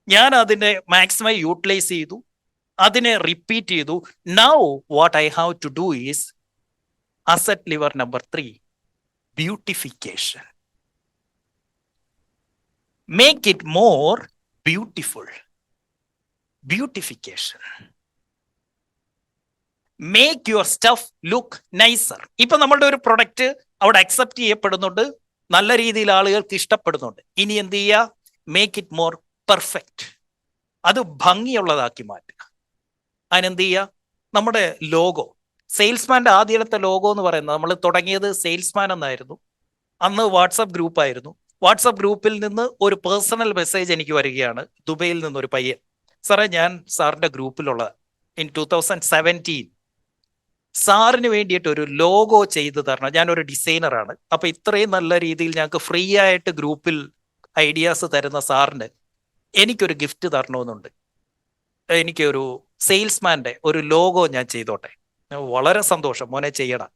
ഞാൻ അതിനെ മാക്സിമം യൂട്ടിലൈസ് ചെയ്തു, അതിനെ റിപ്പീറ്റ് ചെയ്തു. Now what I have to do is asset lever number 3, beautification. Make it more beautiful. Beautification. Make your stuff look nicer. ഇപ്പൊ നമ്മളുടെ ഒരു പ്രൊഡക്റ്റ് അവിടെ അക്സെപ്റ്റ് ചെയ്യപ്പെടുന്നുണ്ട്, നല്ല രീതിയിൽ ആളുകൾക്ക് ഇഷ്ടപ്പെടുന്നുണ്ട്. ഇനി എന്ത് ചെയ്യുക? Make it more perfect. അത് ഭംഗിയുള്ളതാക്കി മാറ്റുക. അതിനെന്ത് ചെയ്യുക? നമ്മുടെ ലോഗോ, സെയിൽസ്മാന്റെ ആദ്യത്തെ ലോഗോ എന്ന് പറയുന്നത്, നമ്മൾ തുടങ്ങിയത് സെയിൽസ്മാൻ എന്നായിരുന്നു. അന്ന് വാട്സപ്പ് ഗ്രൂപ്പായിരുന്നു. വാട്സപ്പ് ഗ്രൂപ്പിൽ നിന്ന് ഒരു പേഴ്സണൽ മെസ്സേജ് എനിക്ക് വരികയാണ്, ദുബൈയിൽ നിന്നൊരു പയ്യൻ. സാറേ, ഞാൻ സാറിന്റെ ഗ്രൂപ്പിലുള്ള ഇൻ 2017 സാറിന് വേണ്ടിയിട്ട് ഒരു ലോഗോ ചെയ്തു തരണം. ഞാനൊരു ഡിസൈനറാണ്. അപ്പൊ ഇത്രയും നല്ല രീതിയിൽ ഞങ്ങൾക്ക് ഫ്രീ ആയിട്ട് ഗ്രൂപ്പിൽ ഐഡിയാസ് തരുന്ന സാറിന് എനിക്കൊരു ഗിഫ്റ്റ് തരണമെന്നുണ്ട്. എനിക്കൊരു സെയിൽസ്മാന്റെ ഒരു ലോഗോ ഞാൻ ചെയ്തോട്ടെ. വളരെ സന്തോഷം മോനെ, ചെയ്യണം.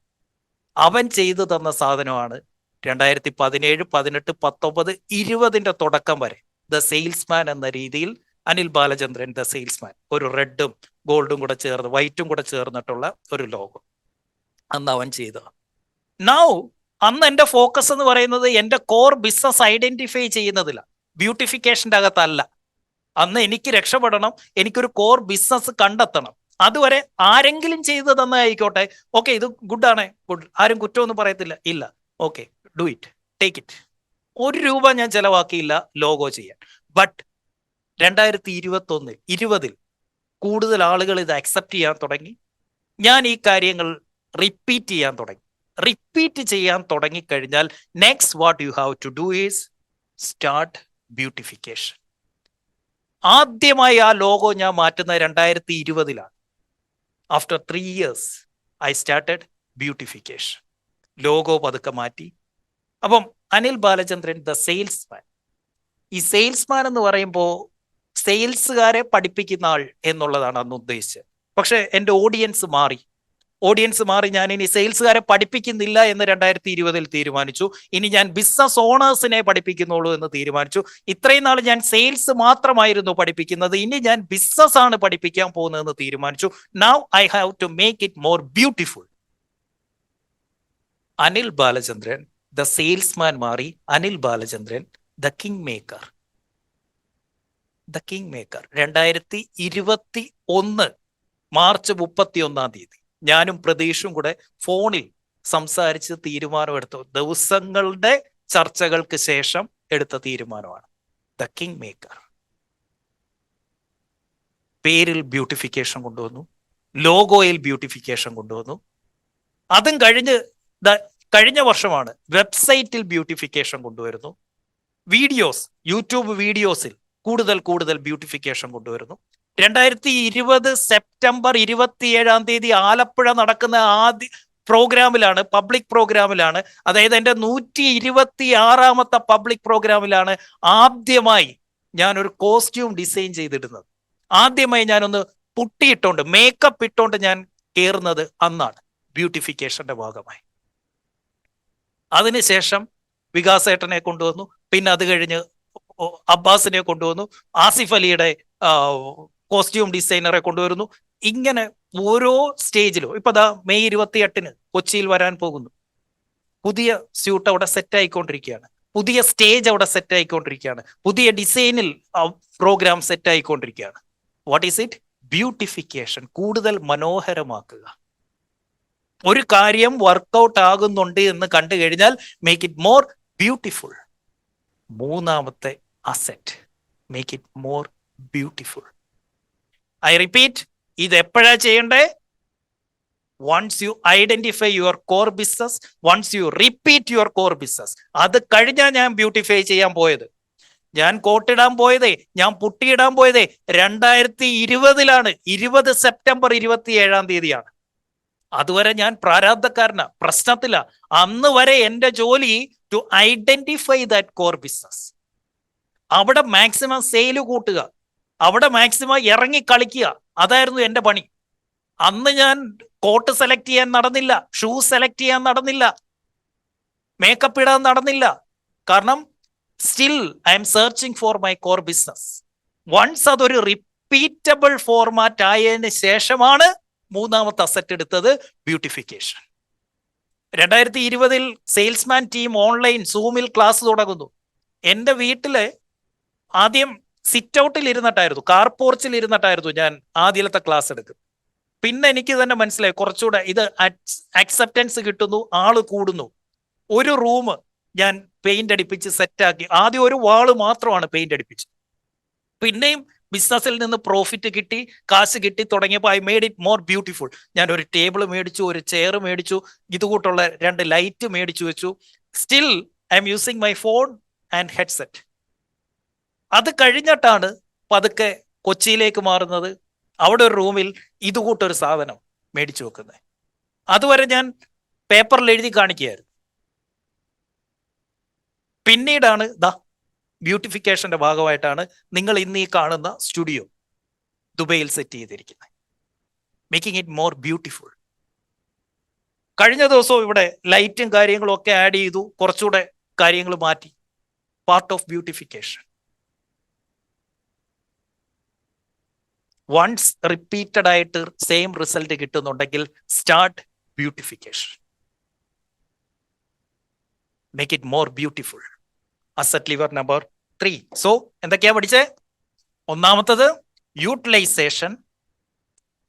അവൻ ചെയ്തു തന്ന സാധനമാണ് 2017, 18, 19, 20 തുടക്കം വരെ ദ സെയിൽസ്മാൻ എന്ന രീതിയിൽ അനിൽ ബാലചന്ദ്രൻ ദ സെയിൽസ്മാൻ, ഒരു റെഡും ഗോൾഡും കൂടെ ചേർന്ന് വൈറ്റും കൂടെ ചേർന്നിട്ടുള്ള ഒരു ലോഗോ അന്ന് അവൻ ചെയ്ത. നൗ അന്ന് എൻ്റെ ഫോക്കസ് എന്ന് പറയുന്നത് എൻ്റെ കോർ ബിസിനസ് ഐഡന്റിഫൈ ചെയ്യുന്നതില്ല, ബ്യൂട്ടിഫിക്കേഷൻ്റെ അകത്തല്ല. അന്ന് എനിക്ക് രക്ഷപ്പെടണം, എനിക്കൊരു കോർ ബിസിനസ് കണ്ടെത്തണം. അതുവരെ ആരെങ്കിലും ചെയ്തു തന്നതായിക്കോട്ടെ, ഓക്കെ ഇത് ഗുഡാണ്, ഗുഡ്, ആരും കുറ്റമൊന്നും പറയത്തില്ല, ഇല്ല, okay do it, take it. 1 രൂപ ഞാൻ ചെലവാക്കിയില്ല ലോഗോ ചെയ്യാൻ. ബട്ട് 2021, 20 കൂടുതൽ ആളുകൾ ഇത് അക്സെപ്റ്റ് ചെയ്യാൻ തുടങ്ങി. ഞാൻ ഈ കാര്യങ്ങൾ റിപ്പീറ്റ് ചെയ്യാൻ തുടങ്ങി. റിപ്പീറ്റ് ചെയ്യാൻ തുടങ്ങിക്കഴിഞ്ഞാൽ next what you have to do is start beautification. ആദ്യമായി ആ ലോഗോ ഞാൻ മാറ്റുന്നത് 2020 after 3 years I started beautification. Logo പതുക്കെ മാറ്റി. അപ്പം അനിൽ ബാലചന്ദ്രൻ ദ സെയിൽസ്മാൻ. ഈ സെയിൽസ്മാൻ എന്ന് പറയുമ്പോൾ സെയിൽസുകാരെ പഠിപ്പിക്കുന്ന ആൾ എന്നുള്ളതാണ് അന്ന് ഉദ്ദേശിച്ചത്. പക്ഷെ എൻ്റെ ഓഡിയൻസ് മാറി. ഞാൻ ഇനി സെയിൽസുകാരെ പഠിപ്പിക്കുന്നില്ല എന്ന് 2020 തീരുമാനിച്ചു. ഇനി ഞാൻ ബിസിനസ് ഓണേഴ്സിനെ പഠിപ്പിക്കുന്നുള്ളൂ എന്ന് തീരുമാനിച്ചു. ഇത്രയും നാൾ ഞാൻ സെയിൽസ് മാത്രമായിരുന്നു പഠിപ്പിക്കുന്നത്, ഇനി ഞാൻ ബിസിനസ് ആണ് പഠിപ്പിക്കാൻ പോകുന്നതെന്ന് തീരുമാനിച്ചു. Now I have to make it more beautiful. Anil Balachandran the salesman മാറി Anil Balachandran the king maker. 2021 March 31 ഞാനും പ്രതീഷും കൂടെ ഫോണിൽ സംസാരിച്ച് തീരുമാനമെടുത്തു. ദിവസങ്ങളുടെ ചർച്ചകൾക്ക് ശേഷം എടുത്ത തീരുമാനമാണ് ദ കിങ് മേക്കർ. പേരിൽ ബ്യൂട്ടിഫിക്കേഷൻ കൊണ്ടുവന്നു, ലോഗോയിൽ ബ്യൂട്ടിഫിക്കേഷൻ കൊണ്ടുവന്നു. അതും കഴിഞ്ഞ വർഷമാണ് വെബ്സൈറ്റിൽ ബ്യൂട്ടിഫിക്കേഷൻ കൊണ്ടുവരുന്നു. വീഡിയോസ്, യൂട്യൂബ് വീഡിയോസിൽ കൂടുതൽ ബ്യൂട്ടിഫിക്കേഷൻ കൊണ്ടുവരുന്നു. 2020 സെപ്റ്റംബർ 27 ആലപ്പുഴ നടക്കുന്ന ആദ്യ പ്രോഗ്രാമിലാണ്, പബ്ലിക് പ്രോഗ്രാമിലാണ്, അതായത് എൻ്റെ 126ാമത്തെ പബ്ലിക് പ്രോഗ്രാമിലാണ് ആദ്യമായി ഞാനൊരു കോസ്റ്റ്യൂം ഡിസൈൻ ചെയ്തിടുന്നത്. ആദ്യമായി ഞാനൊന്ന് പുട്ടിയിട്ടോണ്ട്, മേക്കപ്പ് ഇട്ടോണ്ട് ഞാൻ കയറുന്നത് അന്നാണ്, ബ്യൂട്ടിഫിക്കേഷന്റെ ഭാഗമായി. അതിനുശേഷം വികാസേട്ടനെ കൊണ്ടുവന്നു, പിന്നെ അത് കഴിഞ്ഞ് അബ്ബാസിനെ കൊണ്ടുവന്നു, ആസിഫ് അലിയുടെ കോസ്റ്റ്യൂം ഡിസൈനറെ കൊണ്ടുവരുന്നു. ഇങ്ങനെ ഓരോ സ്റ്റേജിലും ഇപ്പൊ മെയ് 28 കൊച്ചിയിൽ വരാൻ പോകുന്നു. പുതിയ സ്യൂട്ട് അവിടെ സെറ്റ് ആയിക്കൊണ്ടിരിക്കുകയാണ്, പുതിയ സ്റ്റേജ് അവിടെ സെറ്റ് ആയിക്കൊണ്ടിരിക്കുകയാണ്, പുതിയ ഡിസൈനിൽ പ്രോഗ്രാം സെറ്റ് ആയിക്കൊണ്ടിരിക്കുകയാണ്. What is it? ബ്യൂട്ടിഫിക്കേഷൻ. കൂടുതൽ മനോഹരമാക്കുക. ഒരു കാര്യം വർക്കൗട്ട് ആകുന്നുണ്ട് എന്ന് കണ്ടു കഴിഞ്ഞാൽ മേക്ക് ഇറ്റ് മോർ ബ്യൂട്ടിഫുൾ. 3ാമത്തെ asset, make it more beautiful. I repeat, ഇത് എപ്പോഴാ ചെയ്യണ്ടേ? Once you identify your core business, once you repeat your core business. അത് കഴിഞ്ഞാൽ ഞാൻ ബ്യൂട്ടിഫൈ ചെയ്യാൻ പോയത്, ഞാൻ കോട്ടിടാൻ പോയതേ, ഞാൻ പുട്ടിയിടാൻ പോയതേ 2020 20 സെപ്റ്റംബർ 27 അതുവരെ ഞാൻ പ്രാരാബ്ധക്കാരനാ, പ്രശ്നത്തില. അന്ന് വരെ എൻ്റെ ജോലി to identify that core business. അവിടെ മാക്സിമം സെയിൽ കൂട്ടുക, അവിടെ മാക്സിമം ഇറങ്ങി കളിക്കുക, അതായിരുന്നു എൻ്റെ പണി. അന്ന് ഞാൻ കോട്ട് സെലക്ട് ചെയ്യാൻ നടന്നില്ല, ഷൂ സെലക്ട് ചെയ്യാൻ നടന്നില്ല, മേക്കപ്പ് ഇടാൻ നടന്നില്ല. കാരണം still I'm searching for my core business. Once അതൊരു റിപ്പീറ്റബിൾ ഫോർമാറ്റ് ആയതിന് ശേഷമാണ് മൂന്നാമത്തെ അസറ്റ് എടുത്തത് ബ്യൂട്ടിഫിക്കേഷൻ. 2020 സെയിൽസ്മാൻ ടീം ഓൺലൈൻ സൂമിൽ ക്ലാസ് തുടങ്ങുന്നു. എൻ്റെ വീട്ടില് ആദ്യം സിറ്റ് ഔട്ടിൽ ഇരുന്നിട്ടായിരുന്നു, കാർ പോർച്ചിൽ ഇരുന്നിട്ടായിരുന്നു ഞാൻ ആദ്യത്തെ ക്ലാസ് എടുക്കുന്നത്. പിന്നെ എനിക്ക് തന്നെ മനസ്സിലായി കുറച്ചുകൂടെ ഇത് അക്സെപ്റ്റൻസ് കിട്ടുന്നു, ആള് കൂടുന്നു. ഒരു റൂം ഞാൻ പെയിന്റ് അടിപ്പിച്ച് സെറ്റാക്കി. ആദ്യം ഒരു വാള് മാത്രമാണ് പെയിന്റ് അടിപ്പിച്ചത്. പിന്നെയും ബിസിനസ്സിൽ നിന്ന് പ്രോഫിറ്റ് കിട്ടി, കാശ് കിട്ടി തുടങ്ങിയപ്പോൾ I made it more beautiful. ഞാൻ ഒരു ടേബിൾ മേടിച്ചു, ഒരു ചെയർ മേടിച്ചു, ഇതുകൂട്ടുള്ള 2 ലൈറ്റ് മേടിച്ചു വെച്ചു. Still I M using my phone and headset. അത് കഴിഞ്ഞിട്ടാണ് പതുക്കെ കൊച്ചിയിലേക്ക് മാറുന്നത്. അവിടെ ഒരു റൂമിൽ ഇതുകൂട്ടൊരു സാധനം മേടിച്ചു വെക്കുന്നത്. അതുവരെ ഞാൻ പേപ്പറിൽ എഴുതി കാണിക്കുകയായിരുന്നു. പിന്നീടാണ് ബ്യൂട്ടിഫിക്കേഷന്റെ ഭാഗമായിട്ടാണ് നിങ്ങൾ ഇന്ന് ഈ കാണുന്ന സ്റ്റുഡിയോ ദുബൈയിൽ സെറ്റ് ചെയ്തിരിക്കുന്നത്. Making it more beautiful. കഴിഞ്ഞ ദിവസവും ഇവിടെ ലൈറ്റും കാര്യങ്ങളും ഒക്കെ ആഡ് ചെയ്തു, കുറച്ചുകൂടെ കാര്യങ്ങൾ മാറ്റി. Part of beautification. Once repeated ആയിട്ട് സെയിം റിസൾട്ട് കിട്ടുന്നുണ്ടെങ്കിൽ start beautification. Make it more beautiful. Asset lever number 3. So എന്തൊക്കെയാ പഠിച്ചേ? ഒന്നാമത്തത് utilization,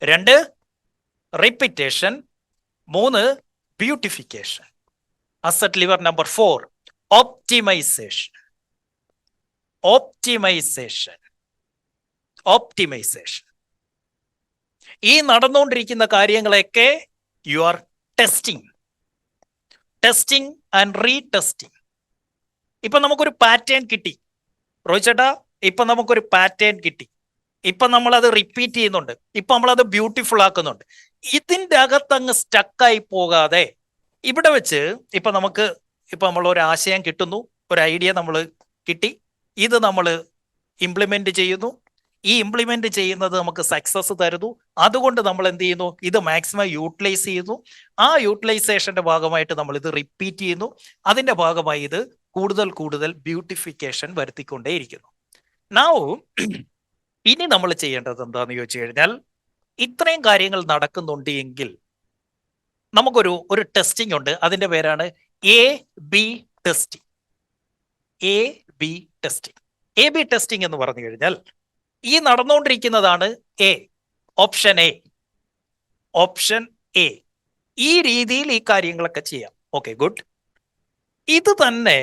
2 repetition, 3 beautification. Asset lever number 4 optimization. Optimization, optimization. ഈ നടന്നുകൊണ്ടിരിക്കുന്ന കാര്യങ്ങളൊക്കെ you are testing, testing and retesting. ഇപ്പൊ നമുക്കൊരു പാറ്റേൺ കിട്ടി റോയ് ചേട്ടാ, ഇപ്പൊ നമുക്കൊരു പാറ്റേൺ കിട്ടി. ഇപ്പൊ നമ്മളത് റിപ്പീറ്റ് ചെയ്യുന്നുണ്ട്, ഇപ്പൊ നമ്മളത് ബ്യൂട്ടിഫുൾ ആക്കുന്നുണ്ട്. ഇതിൻ്റെ അകത്തങ്ങ് സ്റ്റക്കായി പോകാതെ ഇവിടെ വെച്ച് ഇപ്പൊ നമ്മൾ ഒരു ആശയം കിട്ടുന്നു, ഒരു ഐഡിയ നമ്മൾ കിട്ടി, ഇത് നമ്മൾ ഇംപ്ലിമെന്റ് ചെയ്യുന്നു. ഈ ഇംപ്ലിമെന്റ് ചെയ്യുന്നത് നമുക്ക് സക്സസ് തരുന്നു. അതുകൊണ്ട് നമ്മൾ എന്ത് ചെയ്യുന്നു? ഇത് മാക്സിമം യൂട്ടിലൈസ് ചെയ്യുന്നു. ആ യൂട്ടിലൈസേഷന്റെ ഭാഗമായിട്ട് നമ്മൾ ഇത് റിപ്പീറ്റ് ചെയ്യുന്നു. അതിന്റെ ഭാഗമായി ഇത് കൂടുതൽ കൂടുതൽ ബ്യൂട്ടിഫിക്കേഷൻ വരുത്തിക്കൊണ്ടേയിരിക്കുന്നു. നൗ ഇനി നമ്മൾ ചെയ്യേണ്ടത് എന്താന്ന് ചോദിച്ചു കഴിഞ്ഞാൽ, ഇത്രയും കാര്യങ്ങൾ നടക്കുന്നുണ്ട് എങ്കിൽ നമുക്കൊരു ടെസ്റ്റിംഗ് ഉണ്ട്. അതിന്റെ പേരാണ് AB testing. AB testing. AB testing എന്ന് പറഞ്ഞു കഴിഞ്ഞാൽ ഈ നടന്നുകൊണ്ടിരിക്കുന്നതാണ് ഓപ്ഷൻ എ. Option A. ഈ രീതിയിൽ ഈ കാര്യങ്ങളൊക്കെ ചെയ്യാം. Okay, good. ഇത് തന്നെ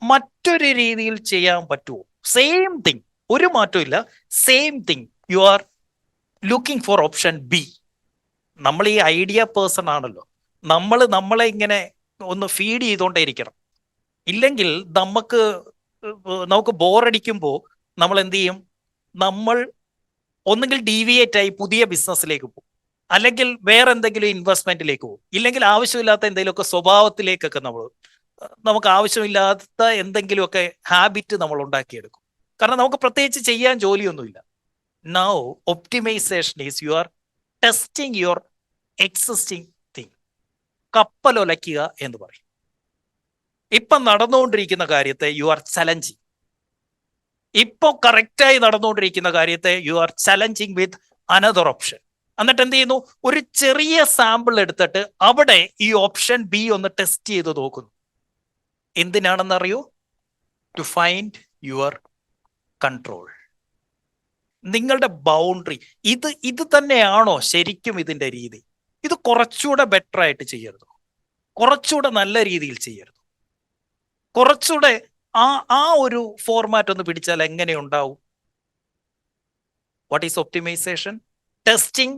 മറ്റൊരു രീതിയിൽ ചെയ്യാൻ പറ്റുമോ? സെയിം തിങ്, ഒരു മാറ്റവും ഇല്ല. Same thing you are looking for option B. നമ്മൾ ഈ ഐഡിയ പേഴ്സൺ ആണല്ലോ, നമ്മളെ ഇങ്ങനെ ഒന്ന് ഫീഡ് ചെയ്തുകൊണ്ടേയിരിക്കണം. ഇല്ലെങ്കിൽ നമുക്ക് ബോറടിക്കുമ്പോൾ നമ്മൾ എന്ത് ചെയ്യും? നമ്മൾ ഒന്നുകിൽ ഡീവിയേറ്റ് ആയി പുതിയ ബിസിനസ്സിലേക്ക് പോകും, അല്ലെങ്കിൽ വേറെ എന്തെങ്കിലും ഇൻവെസ്റ്റ്മെന്റിലേക്ക് പോകും, ഇല്ലെങ്കിൽ ആവശ്യമില്ലാത്ത എന്തെങ്കിലുമൊക്കെ സ്വഭാവത്തിലേക്കൊക്കെ നമുക്ക് ആവശ്യമില്ലാത്ത എന്തെങ്കിലുമൊക്കെ ഹാബിറ്റ് നമ്മൾ ഉണ്ടാക്കിയെടുക്കും. കാരണം നമുക്ക് പ്രത്യേകിച്ച് ചെയ്യാൻ ജോലിയൊന്നുമില്ല. Now optimization is you are testing your existing thing. കപ്പലൊലയ്ക്കുക എന്ന് പറയും. ഇപ്പം നടന്നുകൊണ്ടിരിക്കുന്ന കാര്യത്തെ യു ആർ ചലഞ്ചിങ്. ഇപ്പോൾ കറക്റ്റായി നടന്നുകൊണ്ടിരിക്കുന്ന കാര്യത്തെ you are challenging with another option. എന്നിട്ട് എന്ത് ചെയ്യുന്നു? ഒരു ചെറിയ സാമ്പിൾ എടുത്തിട്ട് അവിടെ ഈ ഓപ്ഷൻ ബി ഒന്ന് ടെസ്റ്റ് ചെയ്ത് നോക്കുന്നു. എന്തിനാണെന്നറിയോ? ടു ഫൈൻഡ് യുവർ കൺട്രോൾ, നിങ്ങളുടെ ബൗണ്ടറി. ഇത് തന്നെയാണോ ശരിക്കും ഇതിന്റെ രീതി? ഇത് കുറച്ചുകൂടെ ബെറ്റർ ആയിട്ട് ചെയ്യരുത്, കുറച്ചുകൂടെ നല്ല രീതിയിൽ ചെയ്യരുത്, കുറച്ചുകൂടെ ആ ഒരു ഫോർമാറ്റ് ഒന്ന് പിടിച്ചാൽ എങ്ങനെ ഉണ്ടാവും? What is optimization? Testing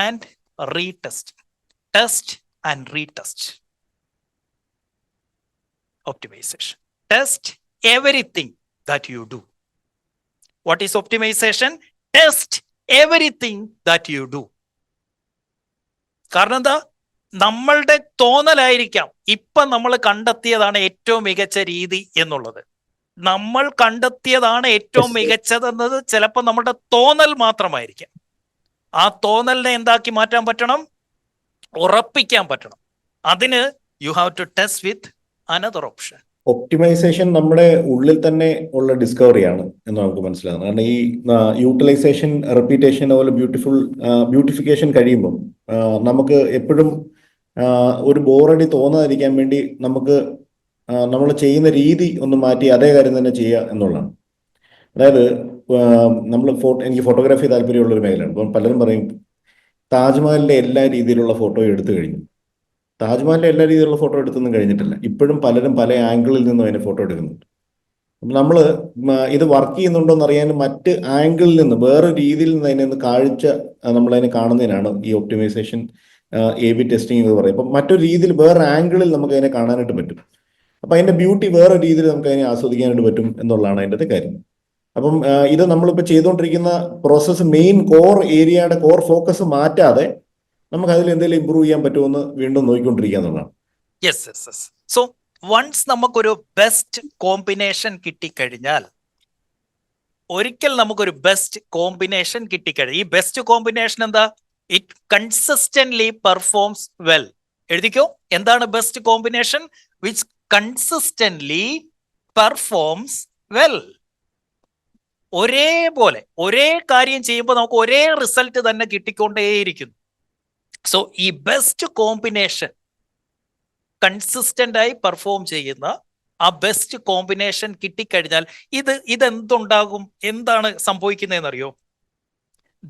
and retest. Test and retest. Optimization. Test everything that you do. What is optimization? Test everything that you do. കാരണം എന്താ? നമ്മളുടെ തോന്നലായിരിക്കാം ഇപ്പൊ നമ്മൾ കണ്ടെത്തിയതാണ് ഏറ്റവും മികച്ച രീതി എന്നുള്ളത്. നമ്മൾ കണ്ടെത്തിയതാണ് ഏറ്റവും മികച്ചതെന്നത് ചിലപ്പോൾ നമ്മുടെ തോന്നൽ മാത്രമായിരിക്കാം. ആ തോന്നലിനെ എന്താക്കി മാറ്റാൻ പറ്റണം? ഉറപ്പിക്കാൻ പറ്റണം. അതിന് you have to test with another option. Optimization നമ്മുടെ ഉള്ളിൽ തന്നെ ഉള്ള ഡിസ്കവറിയാണ് എന്ന് നമുക്ക് മനസ്സിലാകുന്നത്. കാരണം ഈ യൂട്ടിലൈസേഷൻ, റെപ്പീറ്റേഷൻ അതുപോലെ ബ്യൂട്ടിഫിക്കേഷൻ കഴിയുമ്പം നമുക്ക് എപ്പോഴും ഒരു ബോറടി തോന്നാതിരിക്കാൻ വേണ്ടി നമുക്ക് നമ്മൾ ചെയ്യുന്ന രീതി ഒന്ന് മാറ്റി അതേ കാര്യം തന്നെ ചെയ്യുക എന്നുള്ളതാണ്. അതായത് നമ്മൾ എനിക്ക് ഫോട്ടോഗ്രാഫി താല്പര്യമുള്ള ഒരു മേഖലയാണ്. അപ്പം പലരും പറയും താജ്മഹലിന്റെ എല്ലാ രീതിയിലുള്ള ഫോട്ടോ എടുത്തു കഴിഞ്ഞു. താജ്മഹലിന്റെ എല്ലാ രീതിയിലുള്ള ഫോട്ടോ എടുത്തൊന്നും കഴിഞ്ഞിട്ടില്ല. ഇപ്പോഴും പലരും പല ആംഗിളിൽ നിന്നും അതിനെ ഫോട്ടോ എടുക്കുന്നുണ്ട്. അപ്പം നമ്മൾ ഇത് വർക്ക് ചെയ്യുന്നുണ്ടോ എന്ന് അറിയാൻ മറ്റ് ആംഗിളിൽ നിന്ന്, വേറെ രീതിയിൽ നിന്ന് അതിനെ കാഴ്ച നമ്മളതിനെ കാണുന്നതിനാണ് ഈ ഒപ്റ്റിമൈസേഷൻ, AB ടെസ്റ്റിംഗ് എന്ന് പറയും. അപ്പം മറ്റൊരു രീതിയിൽ വേറെ ആംഗിളിൽ നമുക്ക് അതിനെ കാണാനായിട്ട് പറ്റും. അപ്പം അതിന്റെ ബ്യൂട്ടി വേറെ രീതിയിൽ നമുക്ക് അതിനെ ആസ്വദിക്കാനായിട്ട് പറ്റും എന്നുള്ളതാണ് അതിൻ്റെ കാര്യം. അപ്പം ഇത് നമ്മളിപ്പോൾ ചെയ്തുകൊണ്ടിരിക്കുന്ന പ്രോസസ്സ് മെയിൻ കോർ ഏരിയയുടെ കോർ ഫോക്കസ് മാറ്റാതെ നമുക്ക് അതിൽ എന്തെങ്കിലും ഇമ്പ്രൂവ് ചെയ്യാൻ പറ്റുമെന്ന് വീണ്ടും നോക്കിക്കൊണ്ടിരിക്കുക എന്നുള്ളതാണ്. സോ വൺസ് നമുക്കൊരു ബെസ്റ്റ് കോമ്പിനേഷൻ കിട്ടിക്കഴിഞ്ഞാൽ, ഒരിക്കൽ നമുക്കൊരു ബെസ്റ്റ് കോമ്പിനേഷൻ കിട്ടിക്കഴിഞ്ഞാൽ, ഈ ബെസ്റ്റ് കോമ്പിനേഷൻ എന്താ? It consistently performs well. എഴുതിക്കോ, എന്താണ് best combination? Which consistently performs well. ഒരേപോലെ ഒരേ കാര്യം ചെയ്യുമ്പോൾ നമുക്ക് ഒരേ റിസൾട്ട് തന്നെ കിട്ടിക്കൊണ്ടേയിരിക്കുന്നു. സോ ഈ ബെസ്റ്റ് കോമ്പിനേഷൻ, കൺസിസ്റ്റന്റ് ആയി പെർഫോം ചെയ്യുന്ന ആ ബെസ്റ്റ് കോമ്പിനേഷൻ കിട്ടിക്കഴിഞ്ഞാൽ ഇതെന്തുണ്ടാകും? എന്താണ് സംഭവിക്കുന്നതെന്നറിയോ?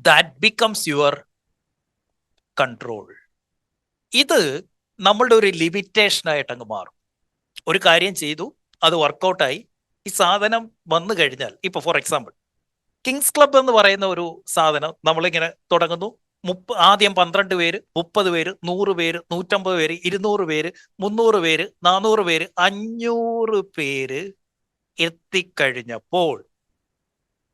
That becomes your control. ഇത് നമ്മളുടെ ഒരു ലിമിറ്റേഷൻ ആയിട്ട് അങ്ങ് മാറും. ഒരു കാര്യം ചെയ്തു, അത് വർക്കൗട്ടായി, ഈ സാധനം വന്നു കഴിഞ്ഞാൽ, ഇപ്പൊ ഫോർ എക്സാമ്പിൾ കിങ്സ് ക്ലബ് എന്ന് പറയുന്ന ഒരു സാധനം നമ്മളിങ്ങനെ തുടങ്ങുന്നു. ആദ്യം 12 പേര്, 30 പേര്, 100 പേര്, 150 പേര്, 200 പേര്, 300 പേര്, 400 പേര്, 500 പേര് എത്തിക്കഴിഞ്ഞപ്പോൾ,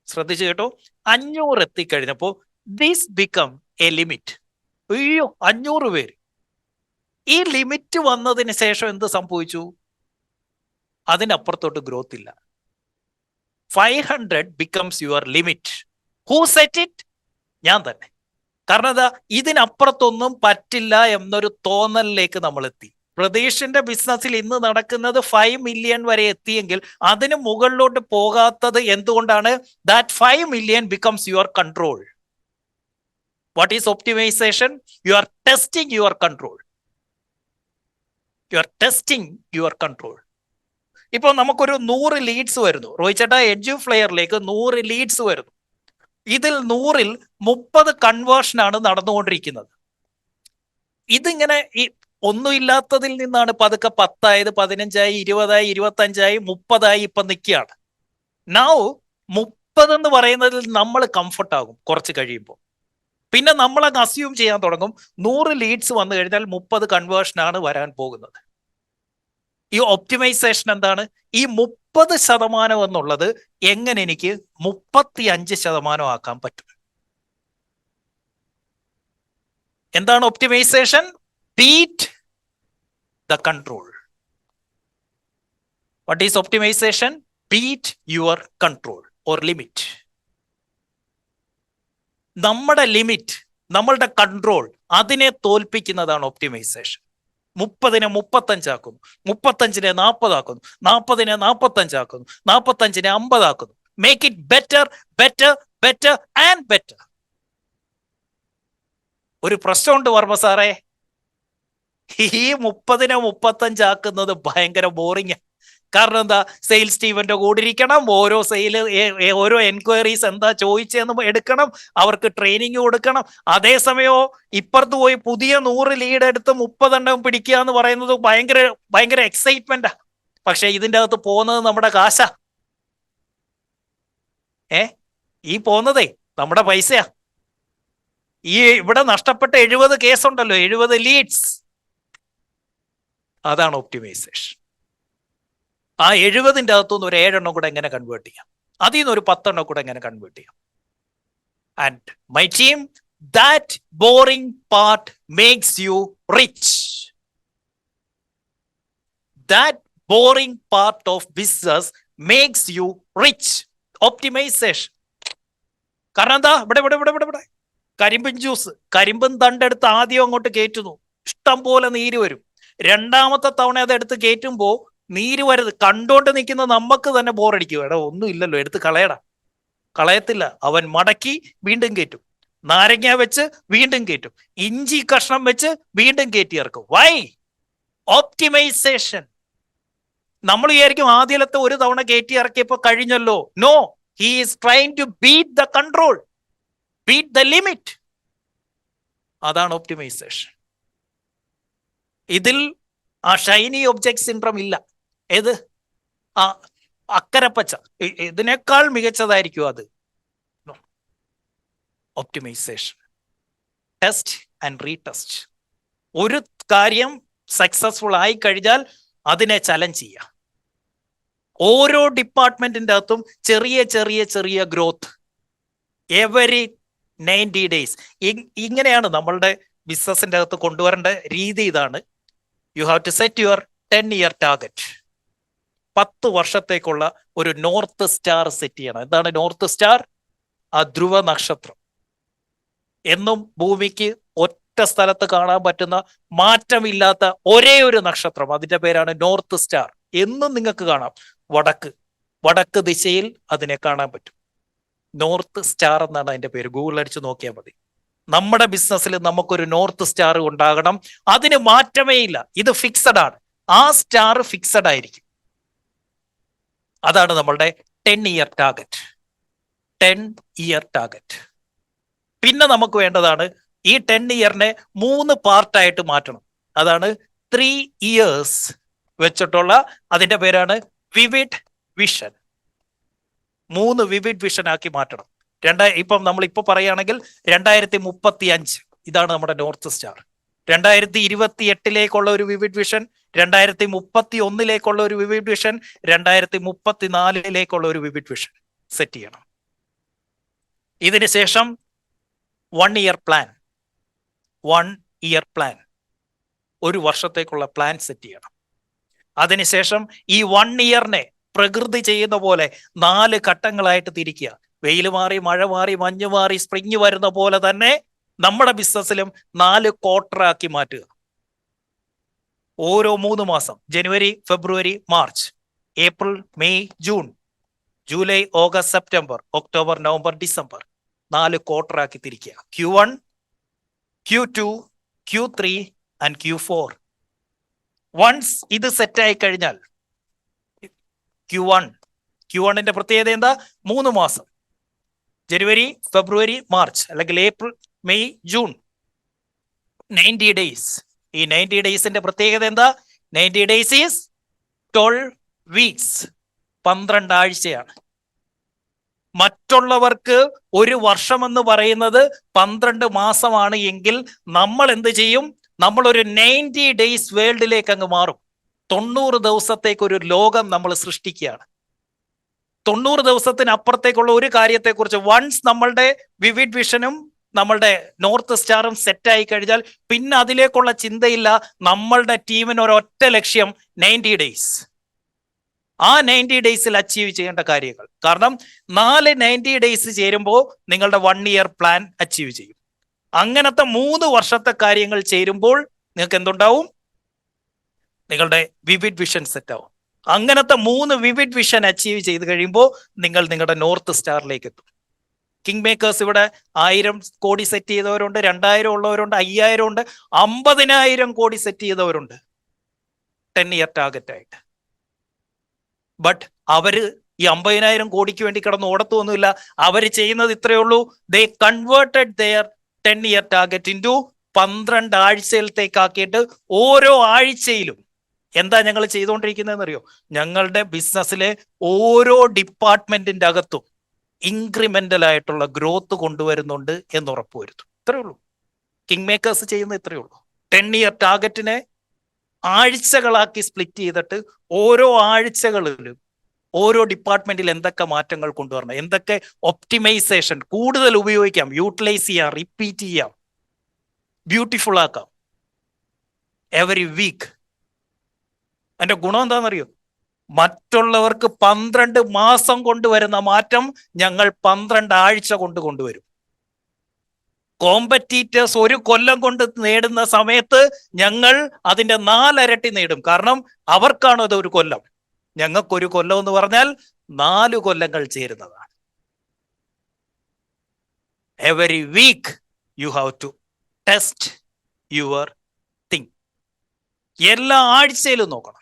ശ്രദ്ധിച്ചു കേട്ടോ, 500 എത്തിക്കഴിഞ്ഞപ്പോൾ ദിസ് ബിക്കം എ ലിമിറ്റ്. അയ്യോ, 500 പേര്. ഈ ലിമിറ്റ് വന്നതിന് ശേഷം എന്ത് സംഭവിച്ചു? അതിനപ്പുറത്തോട്ട് ഗ്രോത്ത് ഇല്ല. 500 becomes your limit. Who set it? ഞാൻ തന്നെ. കാരണം എന്താ? ഇതിനപ്പുറത്തൊന്നും പറ്റില്ല എന്നൊരു തോന്നലിലേക്ക് നമ്മൾ എത്തി. പ്രതീഷിന്റെ ബിസിനസ്സിൽ ഇന്ന് നടക്കുന്നത് 5 മില്യൺ വരെ എത്തിയെങ്കിൽ അതിന് മുകളിലോട്ട് പോകാത്തത് എന്തുകൊണ്ടാണ്? That 5 million becomes your control. What is optimization? You are testing your control. You are testing your control. ഇപ്പൊ നമുക്കൊരു 100 ലീഡ്സ് വരുന്നു. റോഹിത് ചേട്ടാ, എഡ്യു ഫ്ലെയറിലേക്ക് 100 ലീഡ്സ് വരുന്നു. ഇതിൽ 100-ൽ 30 കൺവേർഷനാണ് നടന്നുകൊണ്ടിരിക്കുന്നത്. ഇതിങ്ങനെ ഈ ഒന്നുമില്ലാത്തതിൽ നിന്നാണ് പതുക്കെ 10 ആയത്, 15-ആയി, 20-ആയി, 25-ആയി, 30-ആയി ഇപ്പൊ നിൽക്കുകയാണ്. നൗ 30 എന്ന് പറയുന്നതിൽ നമ്മൾ കംഫർട്ട് ആകും കുറച്ച് കഴിയുമ്പോൾ. പിന്നെ നമ്മളങ്ങ് അസ്യൂം ചെയ്യാൻ തുടങ്ങും 100 ലീഡ്സ് വന്നു കഴിഞ്ഞാൽ 30 കൺവേർഷനാണ് വരാൻ പോകുന്നത്. ഈ ഒപ്റ്റിമൈസേഷൻ എന്താണ്? ഈ 30% എന്നുള്ളത് എങ്ങനെ എനിക്ക് 35% ആക്കാൻ പറ്റും? എന്താണ് optimization? Beat the control. What is optimization? Beat your control or limit. നമ്മുടെ ലിമിറ്റ്, നമ്മളുടെ കൺട്രോൾ, അതിനെ തോൽപ്പിക്കുന്നതാണ് ഒപ്റ്റിമൈസേഷൻ. 30-നെ 35 ആക്കുന്നു, 35-നെ 40 ആക്കുന്നു, 40-നെ 45 ആക്കുന്നു, 45-നെ 50 ആക്കുന്നു. Make it better, better, better and better. ഒരു പ്രശ്നമുണ്ട് വർമ്മ സാറേ, ഈ 30-നെ 35 ആക്കുന്നത് ഭയങ്കര ബോറിംഗ്. കാരണം എന്താ? സെയിൽസ് ടീമിന്റെ കൂടെ ഇരിക്കണം, ഓരോ എൻക്വയറീസ് എന്താ ചോദിച്ചതെന്ന് എടുക്കണം, അവർക്ക് ട്രെയിനിങ് കൊടുക്കണം. അതേസമയോ ഇപ്പുറത്ത് പോയി പുതിയ 100 ലീഡ് എടുത്ത് 30 എണ്ണം പിടിക്കുക എന്ന് പറയുന്നത് ഭയങ്കര എക്സൈറ്റ്മെന്റാ. പക്ഷെ ഇതിൻ്റെ അകത്ത് പോകുന്നത് നമ്മുടെ കാശാ. ഈ പോകുന്നതേ നമ്മുടെ പൈസയാ. ഈ ഇവിടെ നഷ്ടപ്പെട്ട 70 കേസുണ്ടല്ലോ, 70 ലീഡ്സ്, അതാണ് ഒപ്റ്റിമൈസേഷൻ. ആ 70-ന്റെ അകത്തുനിന്ന് ഒരു 7 എണ്ണം കൂടെ എങ്ങനെ കൺവേർട്ട് ചെയ്യാം, അതിൽ നിന്ന് ഒരു 10 എണ്ണം കൂടെ എങ്ങനെ കൺവേർട്ട് ചെയ്യാം. And my team, that boring part makes you rich. That boring part of business makes you rich. Optimization. കാരണം എന്താ? ഇവിടെ കരിമ്പിൻ ജ്യൂസ്, കരിമ്പും തണ്ടെടുത്ത് ആദ്യം അങ്ങോട്ട് കയറ്റുന്നു, ഇഷ്ടം പോലെ നീര് വരും. രണ്ടാമത്തെ തവണ അതെടുത്ത് കയറ്റുമ്പോൾ നീര് വരുത് കണ്ടോണ്ട് നിൽക്കുന്ന നമുക്ക് തന്നെ ബോറടിക്കും. എടാ ഒന്നും ഇല്ലല്ലോ, എടുത്ത് കളയടാ. കളയത്തില്ല, അവൻ മടക്കി വീണ്ടും കയറ്റും. നാരങ്ങ വെച്ച് വീണ്ടും കയറ്റും. ഇഞ്ചി കഷ്ണം വെച്ച് വീണ്ടും കയറ്റി ഇറക്കും. വൈ? ഓപ്റ്റിമൈസേഷൻ. നമ്മൾ വിചാരിക്കും ആദ്യത്തെ ഒരു തവണ കയറ്റി ഇറക്കിയപ്പോ കഴിഞ്ഞല്ലോ. No, he is trying to beat the control, beat the limit. അതാണ് ഓപ്റ്റിമൈസേഷൻ. ഇതിൽ ആ ഷൈനി ഒബ്ജക്ട് സിൻഡ്രം ഇല്ല. ഏത്? ആ അക്കരപ്പച്ച, ഇതിനേക്കാൾ മികച്ചതായിരിക്കും അത്. Optimisation, test and retest. ഒരു കാര്യം സക്സസ്ഫുൾ ആയി കഴിഞ്ഞാൽ അതിനെ ചലഞ്ച് ചെയ്യുക. ഓരോ ഡിപ്പാർട്ട്മെന്റിന്റെ അകത്തും ചെറിയ ചെറിയ ചെറിയ ഗ്രോത്ത് എവരി 90 days. ഇങ്ങനെയാണ് നമ്മളുടെ ബിസിനസിന്റെ അകത്ത് കൊണ്ടുവരേണ്ട രീതി. ഇതാണ്. You have to set your 10-year target. 10 വർഷത്തേക്കുള്ള ഒരു നോർത്ത് സ്റ്റാർ സെറ്റ് ചെയ്യണം. എന്താണ് നോർത്ത് സ്റ്റാർ? ആ ധ്രുവ നക്ഷത്രം. എന്നും ഭൂമിക്ക് ഒറ്റ സ്ഥലത്ത് കാണാൻ പറ്റുന്ന മാറ്റമില്ലാത്ത ഒരേ ഒരു നക്ഷത്രം, അതിന്റെ പേരാണ് നോർത്ത് സ്റ്റാർ. എന്നും നിങ്ങൾക്ക് കാണാം. വടക്ക് ദിശയിൽ അതിനെ കാണാൻ പറ്റും. നോർത്ത് സ്റ്റാർ എന്നാണ് അതിന്റെ പേര്. ഗൂഗിൾ അടിച്ച് നോക്കിയാൽ മതി. നമ്മുടെ ബിസിനസ്സിൽ നമുക്കൊരു നോർത്ത് സ്റ്റാർ ഉണ്ടാകണം. അതിന് മാറ്റമേ ഇല്ല. ഇത് ഫിക്സഡ് ആണ്. ആ സ്റ്റാർ ഫിക്സഡ് ആയിരിക്കും. അതാണ് നമ്മളുടെ 10-year ടാർഗറ്റ്. 10-year target. പിന്നെ നമുക്ക് വേണ്ടതാണ് ഈ 10 ഇയറിനെ 3 പാർട്ടായിട്ട് മാറ്റണം. അതാണ് 3 years വെച്ചിട്ടുള്ള, അതിന്റെ പേരാണ് വിവിഡ് വിഷൻ. 3 വിവിഡ് വിഷൻ ആക്കി മാറ്റണം. ഇപ്പം നമ്മളിപ്പോ പറയുകയാണെങ്കിൽ 2035 ഇതാണ് നമ്മുടെ നോർത്ത് സ്റ്റാർ. 2028 ഒരു വിവിഡ് വിഷൻ, 2031 ഒരു വിവിഡ് വിഷൻ, 2034 ഒരു വിവിഡ് വിഷൻ സെറ്റ് ചെയ്യണം. ഇതിന് ശേഷം 1 year പ്ലാൻ. 1 year പ്ലാൻ, ഒരു വർഷത്തേക്കുള്ള പ്ലാൻ സെറ്റ് ചെയ്യണം. അതിനുശേഷം ഈ 1 yearനെ പ്രകൃതി ചെയ്യുന്ന പോലെ 4 ഘട്ടങ്ങളായിട്ട് തിരിക്കുക. വെയിൽ മാറി, മഴ മാറി, മഞ്ഞ് മാറി, സ്പ്രിങ് വരുന്ന പോലെ തന്നെ നമ്മുടെ ബിസിനസ്സിലും 4 ക്വാർട്ടറാക്കി മാറ്റുക. ഓരോ 3 മാസം, ജനുവരി, ഫെബ്രുവരി, March, April, May, June, July, August, September, October, November, December, 4 ക്വാർട്ടറാക്കി തിരിക്കുക. Q1, Q2, Q3 and Q4. Once ഇത് സെറ്റായി കഴിഞ്ഞാൽ Q1ന്റെ പ്രത്യേകത എന്താ? 3 മാസം, ജനുവരി, ഫെബ്രുവരി, മാർച്ച്, അല്ലെങ്കിൽ ഏപ്രിൽ, മെയ്, ജൂൺ, 90 days. ഈ 90 daysന്റെ പ്രത്യേകത എന്താ? 90 days ഈസ് 12 weeks, 12 ആഴ്ചയാണ്. മറ്റുള്ളവർക്ക് ഒരു വർഷം എന്ന് പറയുന്നത് 12 മാസമാണ് എങ്കിൽ നമ്മൾ എന്ത് ചെയ്യും? നമ്മളൊരു 90 days വേൾഡിലേക്ക് അങ്ങ് മാറും. 90 ദിവസത്തേക്ക് ഒരു ലോകം നമ്മൾ സൃഷ്ടിക്കുകയാണ്. 90 ദിവസത്തിന് അപ്പുറത്തേക്കുള്ള ഒരു കാര്യത്തെക്കുറിച്ച് വൺസ് നമ്മളുടെ വിവിഡ് വിഷനും നമ്മളുടെ നോർത്ത് സ്റ്റാറും സെറ്റായി കഴിഞ്ഞാൽ പിന്നെ അതിലേക്കുള്ള ചിന്തയില്ല. നമ്മളുടെ ടീമിന് ഒരൊറ്റ ലക്ഷ്യം 90 days. ആ 90 daysൽ അച്ചീവ് ചെയ്യേണ്ട കാര്യങ്ങൾ. കാരണം 4 90 days ചേരുമ്പോൾ നിങ്ങളുടെ 1 year പ്ലാൻ അച്ചീവ് ചെയ്യും. അങ്ങനത്തെ 3 വർഷത്തെ കാര്യങ്ങൾ ചേരുമ്പോൾ നിങ്ങൾക്ക് എന്തുണ്ടാവും? നിങ്ങളുടെ വിവിഡ് വിഷൻ സെറ്റ് ആവും. അങ്ങനത്തെ 3 വിവിഡ് വിഷൻ അച്ചീവ് ചെയ്ത് കഴിയുമ്പോൾ നിങ്ങൾ നിങ്ങളുടെ നോർത്ത് സ്റ്റാറിലേക്ക് എത്തും. കിങ് മേക്കേഴ്സ് ഇവിടെ 1000 കോടി സെറ്റ് ചെയ്തവരുണ്ട്, 2000 ഉള്ളവരുണ്ട്, 5000 ഉണ്ട്, 50,000 കോടി സെറ്റ് ചെയ്തവരുണ്ട് 10 year ടാർഗറ്റ് ആയിട്ട്. ബട്ട് അവര് ഈ 50,000 കോടിക്ക് വേണ്ടി കിടന്ന് ഓടത്തൊന്നുമില്ല. അവർ ചെയ്യുന്നത് ഇത്രയേ ഉള്ളൂ. They converted their 10 year target into 12 ആഴ്ചയിലത്തേക്കാക്കിയിട്ട് ഓരോ ആഴ്ചയിലും എന്താ ഞങ്ങൾ ചെയ്തുകൊണ്ടിരിക്കുന്നതെന്ന് അറിയോ? ഞങ്ങളുടെ ബിസിനസ്സിലെ ഓരോ ഡിപ്പാർട്ട്മെന്റിന്റെ അകത്തും ഇൻക്രിമെന്റൽ ആയിട്ടുള്ള ഗ്രോത്ത് കൊണ്ടുവരുന്നുണ്ട് എന്ന് ഉറപ്പുവരുത്തും. ഇത്രയേ ഉള്ളൂ. കിങ് മേക്കേഴ്സ് ചെയ്യുന്ന ഇത്രയേ ഉള്ളൂ. 10 year ടാർഗറ്റിനെ ആഴ്ചകളാക്കി സ്പ്ലിറ്റ് ചെയ്തിട്ട് ഓരോ ആഴ്ചകളിലും ഓരോ ഡിപ്പാർട്ട്മെന്റിൽ എന്തൊക്കെ മാറ്റങ്ങൾ കൊണ്ടുവരണം, എന്തൊക്കെ ഒപ്റ്റിമൈസേഷൻ കൂടുതൽ ഉപയോഗിക്കാം, യൂട്ടിലൈസ് ചെയ്യാം, റിപ്പീറ്റ് ചെയ്യാം, ബ്യൂട്ടിഫുൾ ആക്കാം എവറി വീക്ക്. അതിന്റെ ഗുണം എന്താണെന്നറിയോ? മറ്റുള്ളവർക്ക് 12 മാസം കൊണ്ടുവരുന്ന മാറ്റം ഞങ്ങൾ 12 ആഴ്ച കൊണ്ട് കൊണ്ടുവരും. കോമ്പറ്റീറ്റേഴ്സ് 1 കൊല്ലം കൊണ്ട് നേടുന്ന സമയത്ത് ഞങ്ങൾ അതിന്റെ 4 ഇരട്ടി നേടും. കാരണം അവർക്കാണ് അത് 1 കൊല്ലം, ഞങ്ങൾക്കൊരു കൊല്ലം എന്ന് പറഞ്ഞാൽ 4 കൊല്ലങ്ങൾ ചേരുന്നതാണ്. Every week you have to test your thing. എല്ലാ ആഴ്ചയിലും നോക്കണം.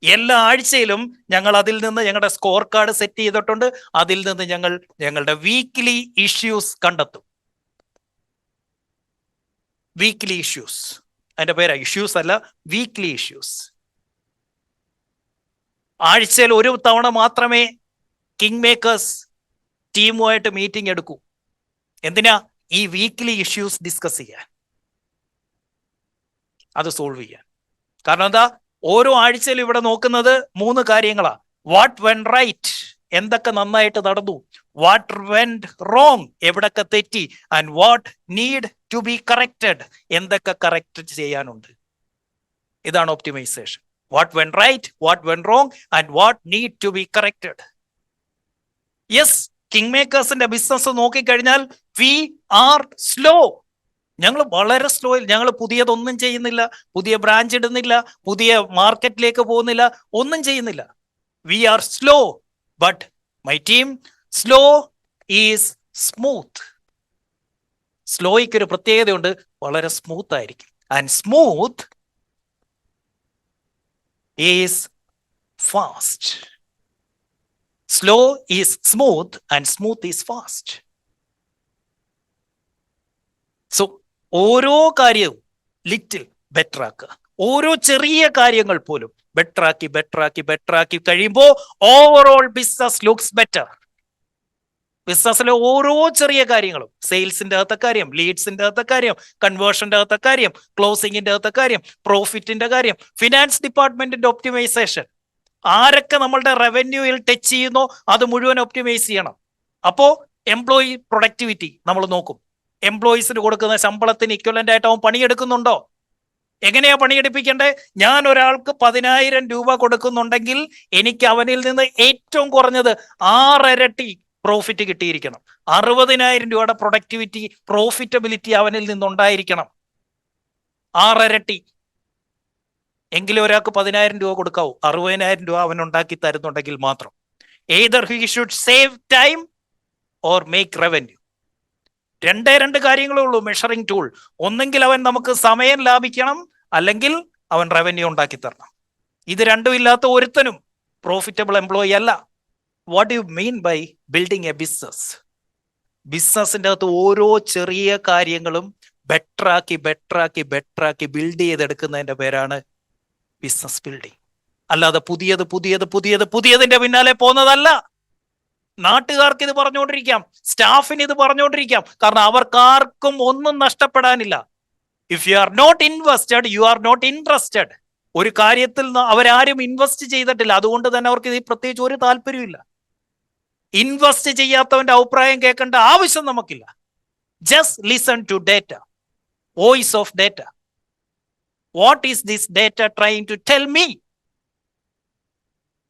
എല്ലാ ആഴ്ചയിലും ഞങ്ങൾ അതിൽ നിന്ന് ഞങ്ങളുടെ സ്കോർ കാർഡ് സെറ്റ് ചെയ്തിട്ടുണ്ട്. അതിൽ നിന്ന് ഞങ്ങൾ ഞങ്ങളുടെ വീക്ക്ലി ഇഷ്യൂസ് കണ്ടെത്തും. വീക്ക്ലി ഇഷ്യൂസ്, അതിന്റെ പേരാ ഇഷ്യൂസ് അല്ല, വീക്ക്ലി ഇഷ്യൂസ്. ആഴ്ചയിൽ 1 തവണ മാത്രമേ കിങ് മേക്കേഴ്സ് ടീമുമായിട്ട് മീറ്റിംഗ് എടുക്കൂ. എന്തിനാ? ഈ വീക്ക്ലി ഇഷ്യൂസ് ഡിസ്കസ് ചെയ്യാൻ, അത് സോൾവ് ചെയ്യാൻ. കാരണം എന്താ? ഓരോ ആഴ്ചയിലും ഇവിടെ നോക്കുന്നത് 3 കാര്യങ്ങളാ. വാട്ട് വെൻ റൈറ്റ്, എന്തൊക്കെ നന്നായിട്ട് നടന്നു. വാട്ട് വെന്റ് റോങ്, എവിടൊക്കെ തെറ്റി. And what need to be corrected, എന്തൊക്കെ കറക്റ്റ് ചെയ്യാനുണ്ട്. ഇതാണ് optimization. What went right, what went wrong and what need to be corrected. Yes, king മേക്കേഴ്സിന്റെ ബിസിനസ് നോക്കിക്കഴിഞ്ഞാൽ വി ആർ സ്ലോ. ഞങ്ങൾ വളരെ സ്ലോയിൽ, ഞങ്ങൾ പുതിയതൊന്നും ചെയ്യുന്നില്ല, പുതിയ ബ്രാഞ്ച് ഇടുന്നില്ല, പുതിയ മാർക്കറ്റിലേക്ക് പോകുന്നില്ല, ഒന്നും ചെയ്യുന്നില്ല. We are slow, but my team slow is smooth. സ്ലോയ്ക്ക് ഒരു പ്രത്യേകതയുണ്ട്, വളരെ സ്മൂത്ത് ആയിരിക്കും. And smooth is fast. Slow is smooth and smooth is fast. So ഓരോ കാര്യവും ലിറ്റിൽ ബെറ്റർ ആക്കുക. ഓരോ ചെറിയ കാര്യങ്ങൾ പോലും ബെറ്റർ ആക്കി കഴിയുമ്പോൾ ഓവറോൾ ബിസിനസ് ലുക്സ് ബെറ്റർ. ബിസിനസ്സിലെ ഓരോ ചെറിയ കാര്യങ്ങളും, സെയിൽസിന്റെ അകത്തെ കാര്യം, ലീഡ്സിന്റെ അകത്തെ കാര്യം, കൺവേർഷന്റെ അകത്തെ കാര്യം, ക്ലോസിംഗിന്റെ അകത്തെ കാര്യം, പ്രോഫിറ്റിന്റെ കാര്യം, ഫിനാൻസ് ഡിപ്പാർട്ട്മെന്റിന്റെ ഒപ്റ്റിമൈസേഷൻ, ആരൊക്കെ നമ്മളുടെ റവന്യൂയിൽ ടച്ച് ചെയ്യുന്നോ അത് മുഴുവൻ ഒപ്റ്റിമൈസ് ചെയ്യണം. അപ്പോ എംപ്ലോയി പ്രൊഡക്ടിവിറ്റി നമ്മൾ നോക്കും. എംപ്ലോയീസിന് കൊടുക്കുന്ന ശമ്പളത്തിന് ഇക്വലന്റ് ആയിട്ട് അവൻ പണിയെടുക്കുന്നുണ്ടോ? എങ്ങനെയാ പണിയെടുപ്പിക്കണ്ടേ? ഞാൻ ഒരാൾക്ക് 10,000 രൂപ കൊടുക്കുന്നുണ്ടെങ്കിൽ എനിക്ക് അവനിൽ നിന്ന് ഏറ്റവും കുറഞ്ഞത് 6 ഇരട്ടി പ്രോഫിറ്റ് കിട്ടിയിരിക്കണം. 60,000 രൂപയുടെ പ്രൊഡക്ടിവിറ്റി, പ്രോഫിറ്റബിലിറ്റി അവനിൽ നിന്നുണ്ടായിരിക്കണം. 6 ഇരട്ടി എങ്കിലും ഒരാൾക്ക് 10,000 രൂപ കൊടുക്കാവൂ. 60,000 രൂപ അവൻ ഉണ്ടാക്കി തരുന്നുണ്ടെങ്കിൽ മാത്രം. Either he should save time or make revenue. 2 കാര്യങ്ങളേ ഉള്ളൂ മെഷറിംഗ് ടൂൾ. ഒന്നെങ്കിൽ അവൻ നമുക്ക് സമയം ലാഭിക്കണം, അല്ലെങ്കിൽ അവൻ റവന്യൂ ഉണ്ടാക്കി തരണം. ഇത് രണ്ടും ഇല്ലാത്ത ഒരുത്തനും പ്രോഫിറ്റബിൾ എംപ്ലോയി അല്ല. What you mean by building a business? ബിസിനസിന്റെ അകത്ത് ഓരോ ചെറിയ കാര്യങ്ങളും ബെറ്റർ ആക്കി ബിൽഡ് ചെയ്തെടുക്കുന്നതിന്റെ പേരാണ് ബിസിനസ് ബിൽഡിംഗ്. അല്ലാതെ പുതിയതിന്റെ പിന്നാലെ പോകുന്നതല്ല. നാട്ടുകാർക്ക് ഇത് പറഞ്ഞുകൊണ്ടിരിക്കാം, സ്റ്റാഫിന് ഇത് പറഞ്ഞുകൊണ്ടിരിക്കാം, കാരണം അവർക്കാർക്കും ഒന്നും നഷ്ടപ്പെടാനില്ല. If you are not invested, you are not interested. ഒരു കാര്യത്തിൽ അവരാരും ഇൻവെസ്റ്റ് ചെയ്തിട്ടില്ല, അതുകൊണ്ട് തന്നെ അവർക്ക് ഇത് പ്രത്യേകിച്ച് ഒരു താല്പര്യമില്ല. ഇൻവെസ്റ്റ് ചെയ്യാത്തവന്റെ അഭിപ്രായം കേൾക്കേണ്ട ആവശ്യം നമുക്കില്ല. Just listen to data, voice of data. What is this data trying to tell me?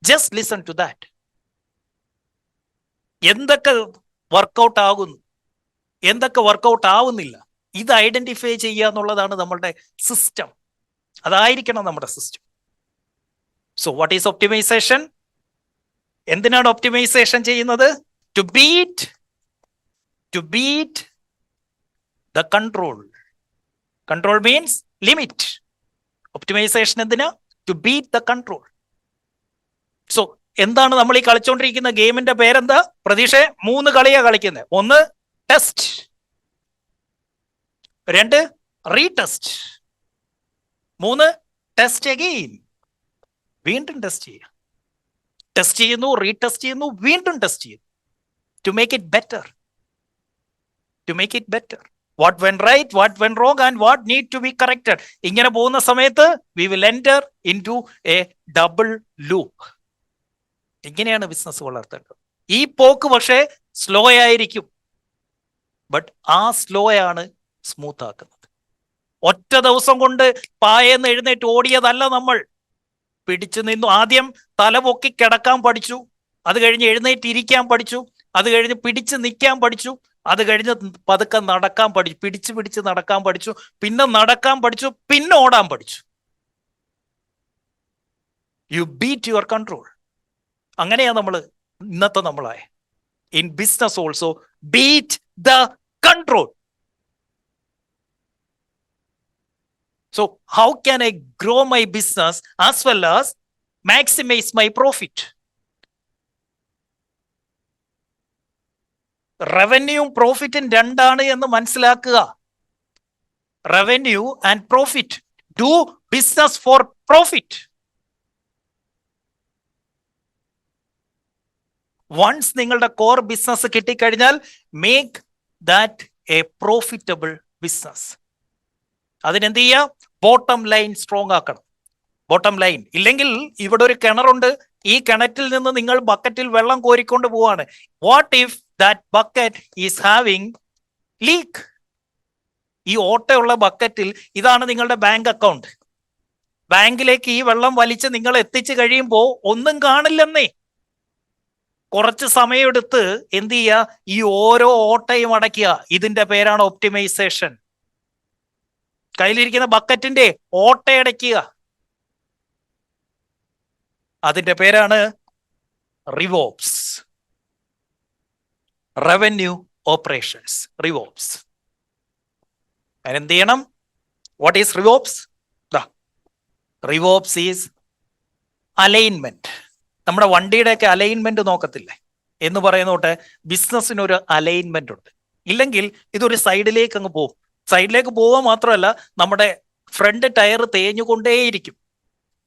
Just listen to that. എന്തൊക്കെ വർക്കൗട്ട് ആകുന്നു, എന്തൊക്കെ വർക്കൗട്ട് ആവുന്നില്ല, ഇത് ഐഡന്റിഫൈ ചെയ്യുക എന്നുള്ളതാണ് നമ്മളുടെ സിസ്റ്റം. അതായിരിക്കണം നമ്മുടെ system. So what is optimization? എന്തിനാണ് ഒപ്റ്റിമൈസേഷൻ ചെയ്യുന്നത്? To beat the control. Control means limit. Optimization എന്തിനാ? To beat the control. So എന്താണ് നമ്മൾ ഈ കളിച്ചോണ്ടിരിക്കുന്ന ഗെയിമിന്റെ പേരെന്താ? പ്രതീക്ഷ 3 കളിയാ കളിക്കുന്നത്. 1 ടെസ്റ്റ്, 2 റീടെസ്റ്റ്, 3 ടെസ്റ്റ് അഗെയിൻ. വീണ്ടും ടെസ്റ്റ് ചെയ്യുക. ടെസ്റ്റ് ചെയ്യുന്നു, റീടെസ്റ്റ് ചെയ്യുന്നു, വീണ്ടും ടെസ്റ്റ് ചെയ്യുന്നു. To make it better. What went right, what went wrong and what need to be corrected. ഇങ്ങനെ പോകുന്ന സമയത്ത് we will enter into a double loop. ഇങ്ങനെയാണ് ബിസിനസ് വളർത്തേണ്ടത്. ഈ പോക്ക് പക്ഷേ സ്ലോ ആയിരിക്കും, ബട്ട് ആ സ്ലോ ആണ് സ്മൂത്ത് ആക്കുന്നത്. ഒറ്റ ദിവസം കൊണ്ട് പായെന്ന് എഴുന്നേറ്റ് ഓടിയതല്ല നമ്മൾ. പിടിച്ചു നിന്നു. ആദ്യം തലപൊക്കി കിടക്കാൻ പഠിച്ചു, അത് കഴിഞ്ഞ് എഴുന്നേറ്റ് ഇരിക്കാൻ പഠിച്ചു, അത് കഴിഞ്ഞ് പിടിച്ച് നിൽക്കാൻ പഠിച്ചു, അത് കഴിഞ്ഞ് പതുക്കെ നടക്കാൻ പഠിച്ചു, പിടിച്ച് നടക്കാൻ പഠിച്ചു, പിന്നെ നടക്കാൻ പഠിച്ചു, പിന്നെ ഓടാൻ പഠിച്ചു. You beat your control. അങ്ങനെയാ ഇന്നത്തെ നമ്മളായ. In business also beat the control. So how can I grow my business as well as maximize my profit? റവന്യൂവും പ്രോഫിറ്റും രണ്ടാണ് എന്ന് മനസ്സിലാക്കുക. Revenue and profit. Do business for profit. Once നിങ്ങളുടെ core business കിട്ടിക്കഴിഞ്ഞാൽ make that a profitable business. അതിനെന്ത് ചെയ്യുക? Bottom line strong ആക്കണം. ബോട്ടം ലൈൻ ഇല്ലെങ്കിൽ ഇവിടെ ഒരു കിണറുണ്ട്, ഈ കിണറ്റിൽ നിന്ന് നിങ്ങൾ ബക്കറ്റിൽ വെള്ളം കോരിക്കൊണ്ട് പോവാണ്. What if that bucket is having leak? ഈ ഓട്ടയുള്ള ബക്കറ്റിൽ ഇതാണ് നിങ്ങളുടെ ബാങ്ക് അക്കൗണ്ട്. ബാങ്കിലേക്ക് ഈ വെള്ളം വലിച്ച് നിങ്ങൾ എത്തിച്ചു കഴിയുമ്പോൾ ഒന്നും കാണില്ലെന്നേ. കുറച്ച് സമയമെടുത്ത് എന്ത് ചെയ്യുക? ഈ ഓരോ ഓട്ടയും അടയ്ക്കുക. ഇതിന്റെ പേരാണ് ഒപ്റ്റിമൈസേഷൻ. കയ്യിലിരിക്കുന്ന ബക്കറ്റിന്റെ ഓട്ടയടയ്ക്കുക. അതിന്റെ പേരാണ് റിവോപ്സ്. Revenue operations. റിവോപ്സ്. അതിനെന്ത് ചെയ്യണം? What is RevOps? RevOps is alignment. നമ്മുടെ വണ്ടിയുടെയൊക്കെ അലൈൻമെന്റ് നോക്കത്തില്ലേ എന്ന് പറയുന്നോട്ട് ബിസിനസ്സിനൊരു അലൈൻമെന്റ് ഉണ്ട്. ഇല്ലെങ്കിൽ ഇതൊരു സൈഡിലേക്ക് അങ്ങ് പോകും. സൈഡിലേക്ക് പോവുക മാത്രമല്ല, നമ്മുടെ ഫ്രണ്ട് ടയർ തേഞ്ഞുകൊണ്ടേയിരിക്കും.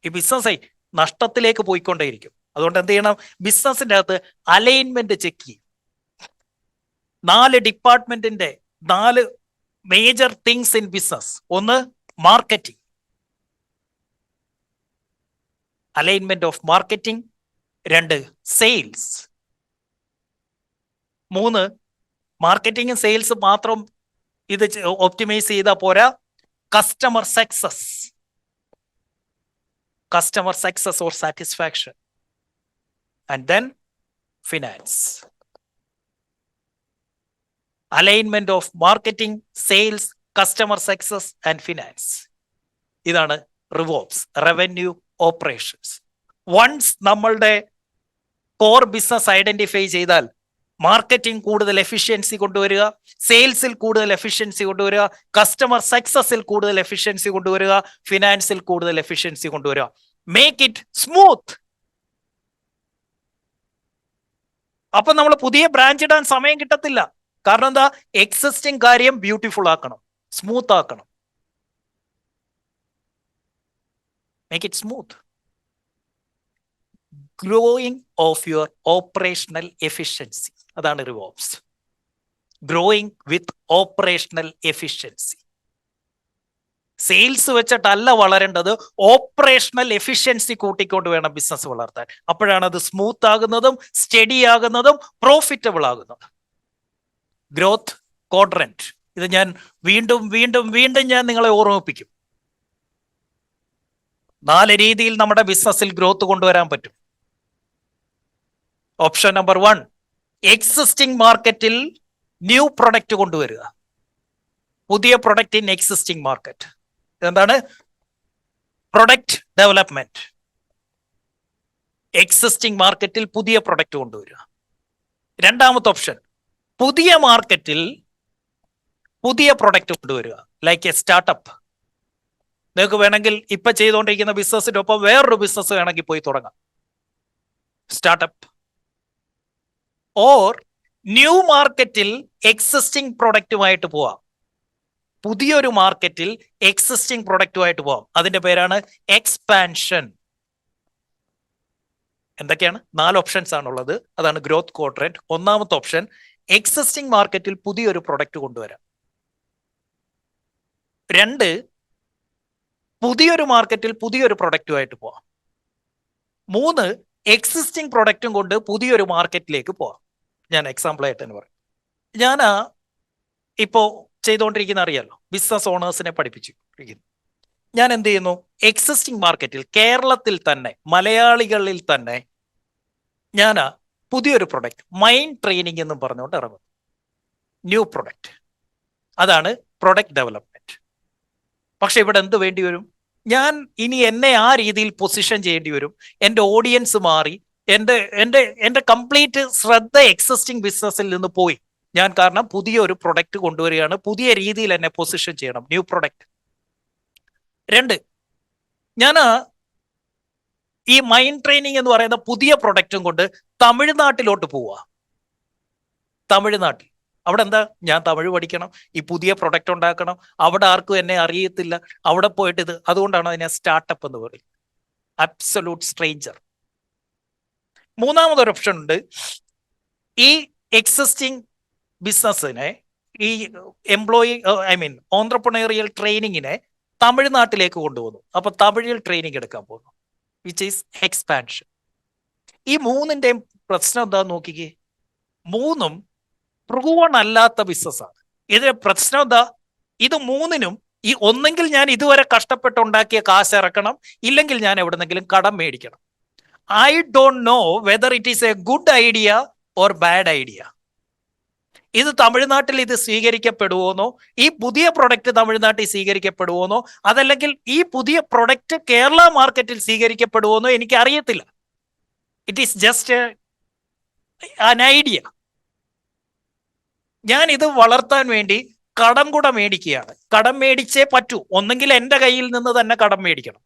ഈ ബിസിനസ് നഷ്ടത്തിലേക്ക് പോയിക്കൊണ്ടേയിരിക്കും. അതുകൊണ്ട് എന്ത് ചെയ്യണം? ബിസിനസിന്റെ അകത്ത് അലൈൻമെന്റ് ചെക്ക് ചെയ്യും. 4 ഡിപ്പാർട്ട്മെന്റിന്റെ 4 മേജർ തിങ്സ് ഇൻ ബിസിനസ്. ഒന്ന് marketing, alignment of marketing. 2 sales. 3 മാർക്കറ്റിംഗും സെയിൽസ് മാത്രം ഇത് ഒപ്റ്റിമൈസ് ചെയ്താൽ പോരാ, customer success. Customer success or satisfaction. And then finance. Alignment of marketing, sales, customer success and finance. ഇതാണ് റിവോപ്സ്, റവന്യൂ ഓപ്പറേഷൻസ്. വൺസ് നമ്മളുടെ core business identify ചെയ്താൽ marketing കൂടുതൽ efficiency കൊണ്ടുവരിക, സെയിൽസിൽ കൂടുതൽ എഫിഷ്യൻസി കൊണ്ടുവരിക, കസ്റ്റമർ സക്സസിൽ കൂടുതൽ എഫിഷ്യൻസി കൊണ്ടുവരിക, ഫിനാൻസിൽ കൂടുതൽ എഫിഷ്യൻസി കൊണ്ടുവരിക. Make it smooth. അപ്പൊ നമ്മൾ പുതിയ ബ്രാഞ്ച് ഇടാൻ സമയം കിട്ടത്തില്ല. കാരണം എന്താ? എക്സിസ്റ്റിംഗ് കാര്യം ബ്യൂട്ടിഫുൾ ആക്കണം, സ്മൂത്ത് ആക്കണം. Make it smooth. Growing of your operational efficiency. അതാണ് RevOps. Growing with operational efficiency. Sales വെച്ചിട്ടല്ല വളരേണ്ടത്, ഓപ്പറേഷണൽ എഫിഷ്യൻസി കൂട്ടിക്കൊണ്ട് വേണം ബിസിനസ് വളർത്താൻ. അപ്പോഴാണ് അത് സ്മൂത്ത് ആകുന്നതും സ്റ്റഡി ആകുന്നതും പ്രോഫിറ്റബിൾ ആകുന്നതും. Growth quadrant. ഇത് ഞാൻ വീണ്ടും വീണ്ടും വീണ്ടും ഞാൻ നിങ്ങളെ ഓർമ്മിപ്പിക്കും. 4 രീതിയിൽ നമ്മുടെ ബിസിനസ്സിൽ ഗ്രോത്ത് കൊണ്ടുവരാൻ പറ്റും. ഓപ്ഷൻ നമ്പർ 1, എക്സിസ്റ്റിംഗ് മാർക്കറ്റിൽ ന്യൂ പ്രൊഡക്റ്റ് കൊണ്ടുവരിക. പുതിയ പ്രൊഡക്റ്റ് ഇൻ എക്സിസ്റ്റിംഗ് മാർക്കറ്റ്. എന്താണ്? Product development. എക്സിസ്റ്റിംഗ് മാർക്കറ്റിൽ പുതിയ പ്രൊഡക്റ്റ് കൊണ്ടുവരിക. രണ്ടാമത്തെ ഓപ്ഷൻ, പുതിയ മാർക്കറ്റിൽ പുതിയ പ്രൊഡക്റ്റ് കൊണ്ടുവരിക. Like A startup. നിങ്ങൾക്ക് വേണമെങ്കിൽ ഇപ്പൊ ചെയ്തുകൊണ്ടിരിക്കുന്ന ബിസിനസിന്റെ ഒപ്പം വേറൊരു ബിസിനസ് വേണമെങ്കിൽ പോയി തുടങ്ങാം. സ്റ്റാർട്ടപ്പ്. ഓർ ന്യൂ മാർക്കറ്റിൽ എക്സിസ്റ്റിംഗ് പ്രൊഡക്റ്റുമായിട്ട് പോവാം. പുതിയൊരു മാർക്കറ്റിൽ എക്സിസ്റ്റിംഗ് പ്രൊഡക്റ്റുമായിട്ട് പോവാം. അതിന്റെ പേരാണ് എക്സ്പാൻഷൻ. എന്തൊക്കെയാണ്? 4 ഓപ്ഷൻസ് ആണുള്ളത്. അതാണ് ഗ്രോത്ത് ക്വാഡ്രന്റ്. ഒന്നാമത്തെ ഓപ്ഷൻ, എക്സിസ്റ്റിംഗ് മാർക്കറ്റിൽ പുതിയൊരു പ്രൊഡക്റ്റ് കൊണ്ടുവരാം. 2, പുതിയൊരു മാർക്കറ്റിൽ പുതിയൊരു പ്രൊഡക്റ്റുമായിട്ട് പോവാം. 3, എക്സിസ്റ്റിംഗ് പ്രൊഡക്റ്റും കൊണ്ട് പുതിയൊരു മാർക്കറ്റിലേക്ക് പോവാം. ഞാൻ എക്സാമ്പിൾ ആയിട്ട് തന്നെ പറയും. ഞാൻ ഇപ്പോ ചെയ്തുകൊണ്ടിരിക്കുന്ന അറിയാലോ, ബിസിനസ് ഓണേഴ്സിനെ പഠിപ്പിച്ചിരിക്കുന്നു. ഞാൻ എന്ത് ചെയ്യുന്നു? എക്സിസ്റ്റിംഗ് മാർക്കറ്റിൽ കേരളത്തിൽ തന്നെ, മലയാളികളിൽ തന്നെ ഞാൻ പുതിയൊരു പ്രൊഡക്റ്റ് മൈൻഡ് ട്രെയിനിങ് എന്നും പറഞ്ഞുകൊണ്ട് ഇറങ്ങും. ന്യൂ പ്രൊഡക്റ്റ്, അതാണ് പ്രൊഡക്റ്റ് ഡെവലപ്മെന്റ്. പക്ഷെ ഇവിടെ എന്ത് വേണ്ടി വരും? ഞാൻ ഇനി എന്നെ ആ രീതിയിൽ പൊസിഷൻ ചെയ്യേണ്ടി വരും. എൻ്റെ ഓഡിയൻസ് മാറി, എൻ്റെ കംപ്ലീറ്റ് ശ്രദ്ധ എക്സിസ്റ്റിംഗ് ബിസിനസ്സിൽ നിന്ന് പോയി. ഞാൻ കാരണം പുതിയ ഒരു പ്രൊഡക്റ്റ് കൊണ്ടുവരികയാണ്, പുതിയ രീതിയിൽ എന്നെ പൊസിഷൻ ചെയ്യണം, ന്യൂ പ്രൊഡക്റ്റ്. 2, ഞാൻ ഈ മൈൻഡ് ട്രെയിനിങ് എന്ന് പറയുന്ന പുതിയ പ്രൊഡക്റ്റും കൊണ്ട് തമിഴ്നാട്ടിലോട്ട് പോവുക. തമിഴ്നാട്ടിൽ അവിടെ എന്താ, ഞാൻ തമിഴ് പഠിക്കണം, ഈ പുതിയ പ്രൊഡക്റ്റ് ഉണ്ടാക്കണം, അവിടെ ആർക്കും എന്നെ അറിയത്തില്ല, അവിടെ പോയിട്ട് ഇത്. അതുകൊണ്ടാണ് അതിനെ സ്റ്റാർട്ടപ്പ് എന്ന് പറയുന്നത്. Absolute stranger. 3-മതൊരു ഓപ്ഷൻ ഉണ്ട്. ഈ എക്സിസ്റ്റിംഗ് ബിസിനസ്സിനെ, ഈ ഓൺട്രപ്രണറിയൽ ട്രെയിനിങ്ങിനെ തമിഴ്നാട്ടിലേക്ക് കൊണ്ടുപോകുന്നു. അപ്പൊ തമിഴിൽ ട്രെയിനിങ് എടുക്കാൻ പോകുന്നു, വിച്ച് ഈസ് എക്സ്പാൻഷൻ. ഈ 3-ന്റെയും പ്രശ്നം എന്താന്ന് നോക്കിക്കേ. 3ഉം പ്രൂവൺ അല്ലാത്ത ബിസിനസ്സാണ്. ഇതിന്റെ പ്രശ്നം എന്താ? ഇത് 3നും ഒന്നെങ്കിൽ ഞാൻ ഇതുവരെ കഷ്ടപ്പെട്ടുണ്ടാക്കിയ കാശ് ഇറക്കണം, ഇല്ലെങ്കിൽ ഞാൻ എവിടെന്നെങ്കിലും കടം മേടിക്കണം. I don't know whether it is A good idea or bad idea. ഇത് തമിഴ്നാട്ടിൽ ഇത് സ്വീകരിക്കപ്പെടുവോന്നോ, ഈ പുതിയ പ്രൊഡക്റ്റ് തമിഴ്നാട്ടിൽ സ്വീകരിക്കപ്പെടുവോന്നോ, അതല്ലെങ്കിൽ ഈ പുതിയ പ്രൊഡക്റ്റ് കേരള മാർക്കറ്റിൽ സ്വീകരിക്കപ്പെടുവോന്നോ എനിക്ക് അറിയത്തില്ല. It is just an idea. ഞാൻ ഇത് വളർത്താൻ വേണ്ടി കടം കൂടെ മേടിക്കുകയാണ്. കടം മേടിച്ചേ പറ്റൂ. ഒന്നെങ്കിൽ എൻ്റെ കയ്യിൽ നിന്ന് തന്നെ കടം മേടിക്കണം,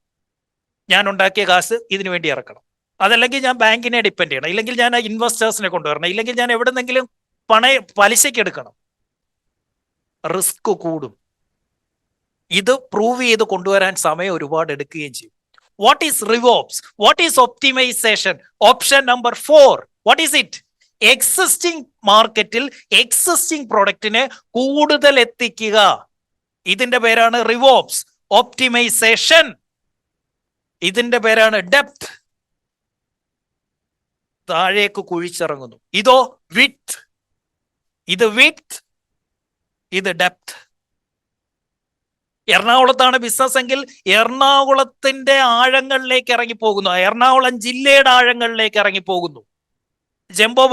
ഞാൻ ഉണ്ടാക്കിയ കാശ് ഇതിനു വേണ്ടി ഇറക്കണം. അതല്ലെങ്കിൽ ഞാൻ ബാങ്കിനെ ഡിപ്പെൻഡ് ചെയ്യണം, ഇല്ലെങ്കിൽ ഞാൻ ഇൻവെസ്റ്റേഴ്സിനെ കൊണ്ടുവരണം, ഇല്ലെങ്കിൽ ഞാൻ എവിടെന്നെങ്കിലും പലിശയ്ക്ക് എടുക്കണം. റിസ്ക് കൂടും. ഇത് പ്രൂവ് ചെയ്ത് കൊണ്ടുവരാൻ സമയം ഒരുപാട് എടുക്കുകയും ചെയ്യും. What is RevOps? What is optimization? Option number 4. What is it? Existing മാർക്കറ്റിൽ എക്സിസ്റ്റിംഗ് പ്രൊഡക്റ്റിനെ കൂടുതൽ എത്തിക്കുക. ഇതിന്റെ പേരാണ് റിവോപ്സ്. ഒപ്റ്റിമൈസേഷൻ ഇതിന്റെ പേരാണ് ഡെപ്ത്. താഴേക്ക് കുഴിച്ചിറങ്ങുന്നു. ഇതോ വിഡ്ത്. ഇത് വിഡ്ത്, ഇത് ഡെപ്ത്. എറണാകുളത്താണ് ബിസിനസ് എങ്കിൽ എറണാകുളത്തിന്റെ ആഴങ്ങളിലേക്ക് ഇറങ്ങിപ്പോകുന്നു, എറണാകുളം ജില്ലയുടെ ആഴങ്ങളിലേക്ക് ഇറങ്ങിപ്പോകുന്നു. ജംബോ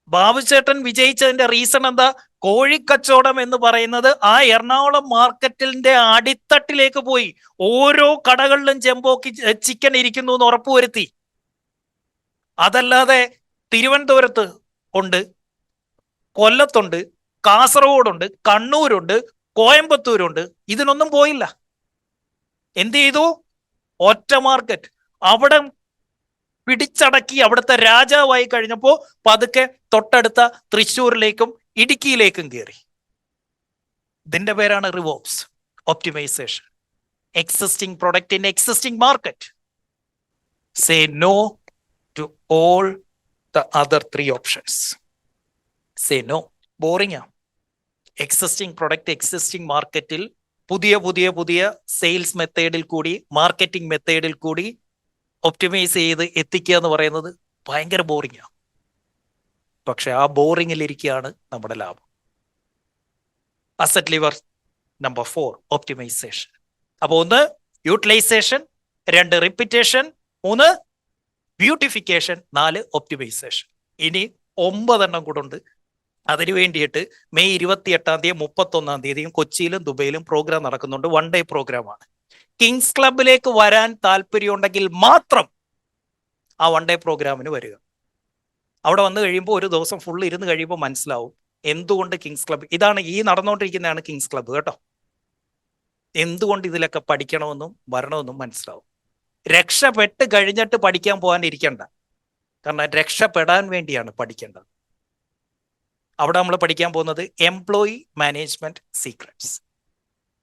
ബാബുചേട്ടൻ വിജയിച്ചതിന്റെ റീസൺ എന്താ? കോഴിക്കച്ചവടം എന്ന് പറയുന്നത് ആ എറണാകുളം മാർക്കറ്റിന്റെ അടിത്തട്ടിലേക്ക് പോയി. ഓരോ കടകളിലും ജംബോക്ക് ചിക്കൻ ഇരിക്കുന്നു എന്ന് ഉറപ്പുവരുത്തി. അതല്ലാതെ തിരുവനന്തപുരത്ത് ഉണ്ട്, കൊല്ലത്തുണ്ട്, കാസർഗോഡുണ്ട്, കണ്ണൂരുണ്ട്, കോയമ്പത്തൂരുണ്ട്. ഇതിനൊന്നും പോയില്ല. എന്ത് ചെയ്തു? ഒറ്റ മാർക്കറ്റ്. അവിടെ പിടിച്ചടക്കി അവിടുത്തെ രാജാവായി കഴിഞ്ഞപ്പോ പതുക്കെ തൊട്ടടുത്ത തൃശ്ശൂരിലേക്കും ഇടുക്കിയിലേക്കും കയറി. ഇതിന്റെ പേരാണ് RevOps, optimization. Existing product in existing market. Say no to all the other 3 options. Say no. Boring ആ. എക്സിസ്റ്റിംഗ് പ്രൊഡക്റ്റ് എക്സിസ്റ്റിംഗ് മാർക്കറ്റിൽ പുതിയ സെയിൽസ് മെത്തേഡിൽ കൂടി, മാർക്കറ്റിംഗ് മെത്തേഡിൽ കൂടി ഒപ്റ്റിമൈസ് ചെയ്ത് എത്തിക്കുക എന്ന് പറയുന്നത് ഭയങ്കര ബോറിംഗാണ്. പക്ഷെ ആ ബോറിങ്ങിലിരിക്കുകയാണ് നമ്മുടെ ലാഭം. Asset lever number 4 optimization. അപ്പോൾ 1 യൂട്ടിലൈസേഷൻ, 2 റിപ്പീറ്റേഷൻ, 3 ബ്യൂട്ടിഫിക്കേഷൻ, 4 ഒപ്റ്റിമൈസേഷൻ. ഇനി 9 കൂടെ ഉണ്ട്. അതിനു വേണ്ടിയിട്ട് മെയ് 28-ാം തീയതി 31-ാം തീയതിയും കൊച്ചിയിലും ദുബൈയിലും പ്രോഗ്രാം നടക്കുന്നുണ്ട്. 1 ഡേ പ്രോഗ്രാമാണ്. കിങ്സ് ക്ലബിലേക്ക് വരാൻ താല്പര്യമുണ്ടെങ്കിൽ മാത്രം ആ 1 ഡേ പ്രോഗ്രാമിന് വരിക. അവിടെ വന്നു കഴിയുമ്പോൾ ഒരു ദിവസം ഫുൾ ഇരുന്ന് കഴിയുമ്പോൾ മനസ്സിലാവും എന്തുകൊണ്ട് കിങ്സ് ക്ലബ്, ഇതാണ് ഈ നടന്നുകൊണ്ടിരിക്കുന്നതാണ് കിങ്സ് ക്ലബ്ബ് കേട്ടോ. എന്തുകൊണ്ട് ഇതിലൊക്കെ പഠിക്കണമെന്നും വരണമെന്നും മനസ്സിലാവും. രക്ഷപ്പെട്ട് കഴിഞ്ഞിട്ട് പഠിക്കാൻ പോകാൻ ഇരിക്കണ്ട. കാരണം രക്ഷപ്പെടാൻ വേണ്ടിയാണ് പഠിക്കേണ്ടത്. അവിടെ നമ്മൾ പഠിക്കാൻ പോകുന്നത് എംപ്ലോയി മാനേജ്മെന്റ് സീക്രട്സ്.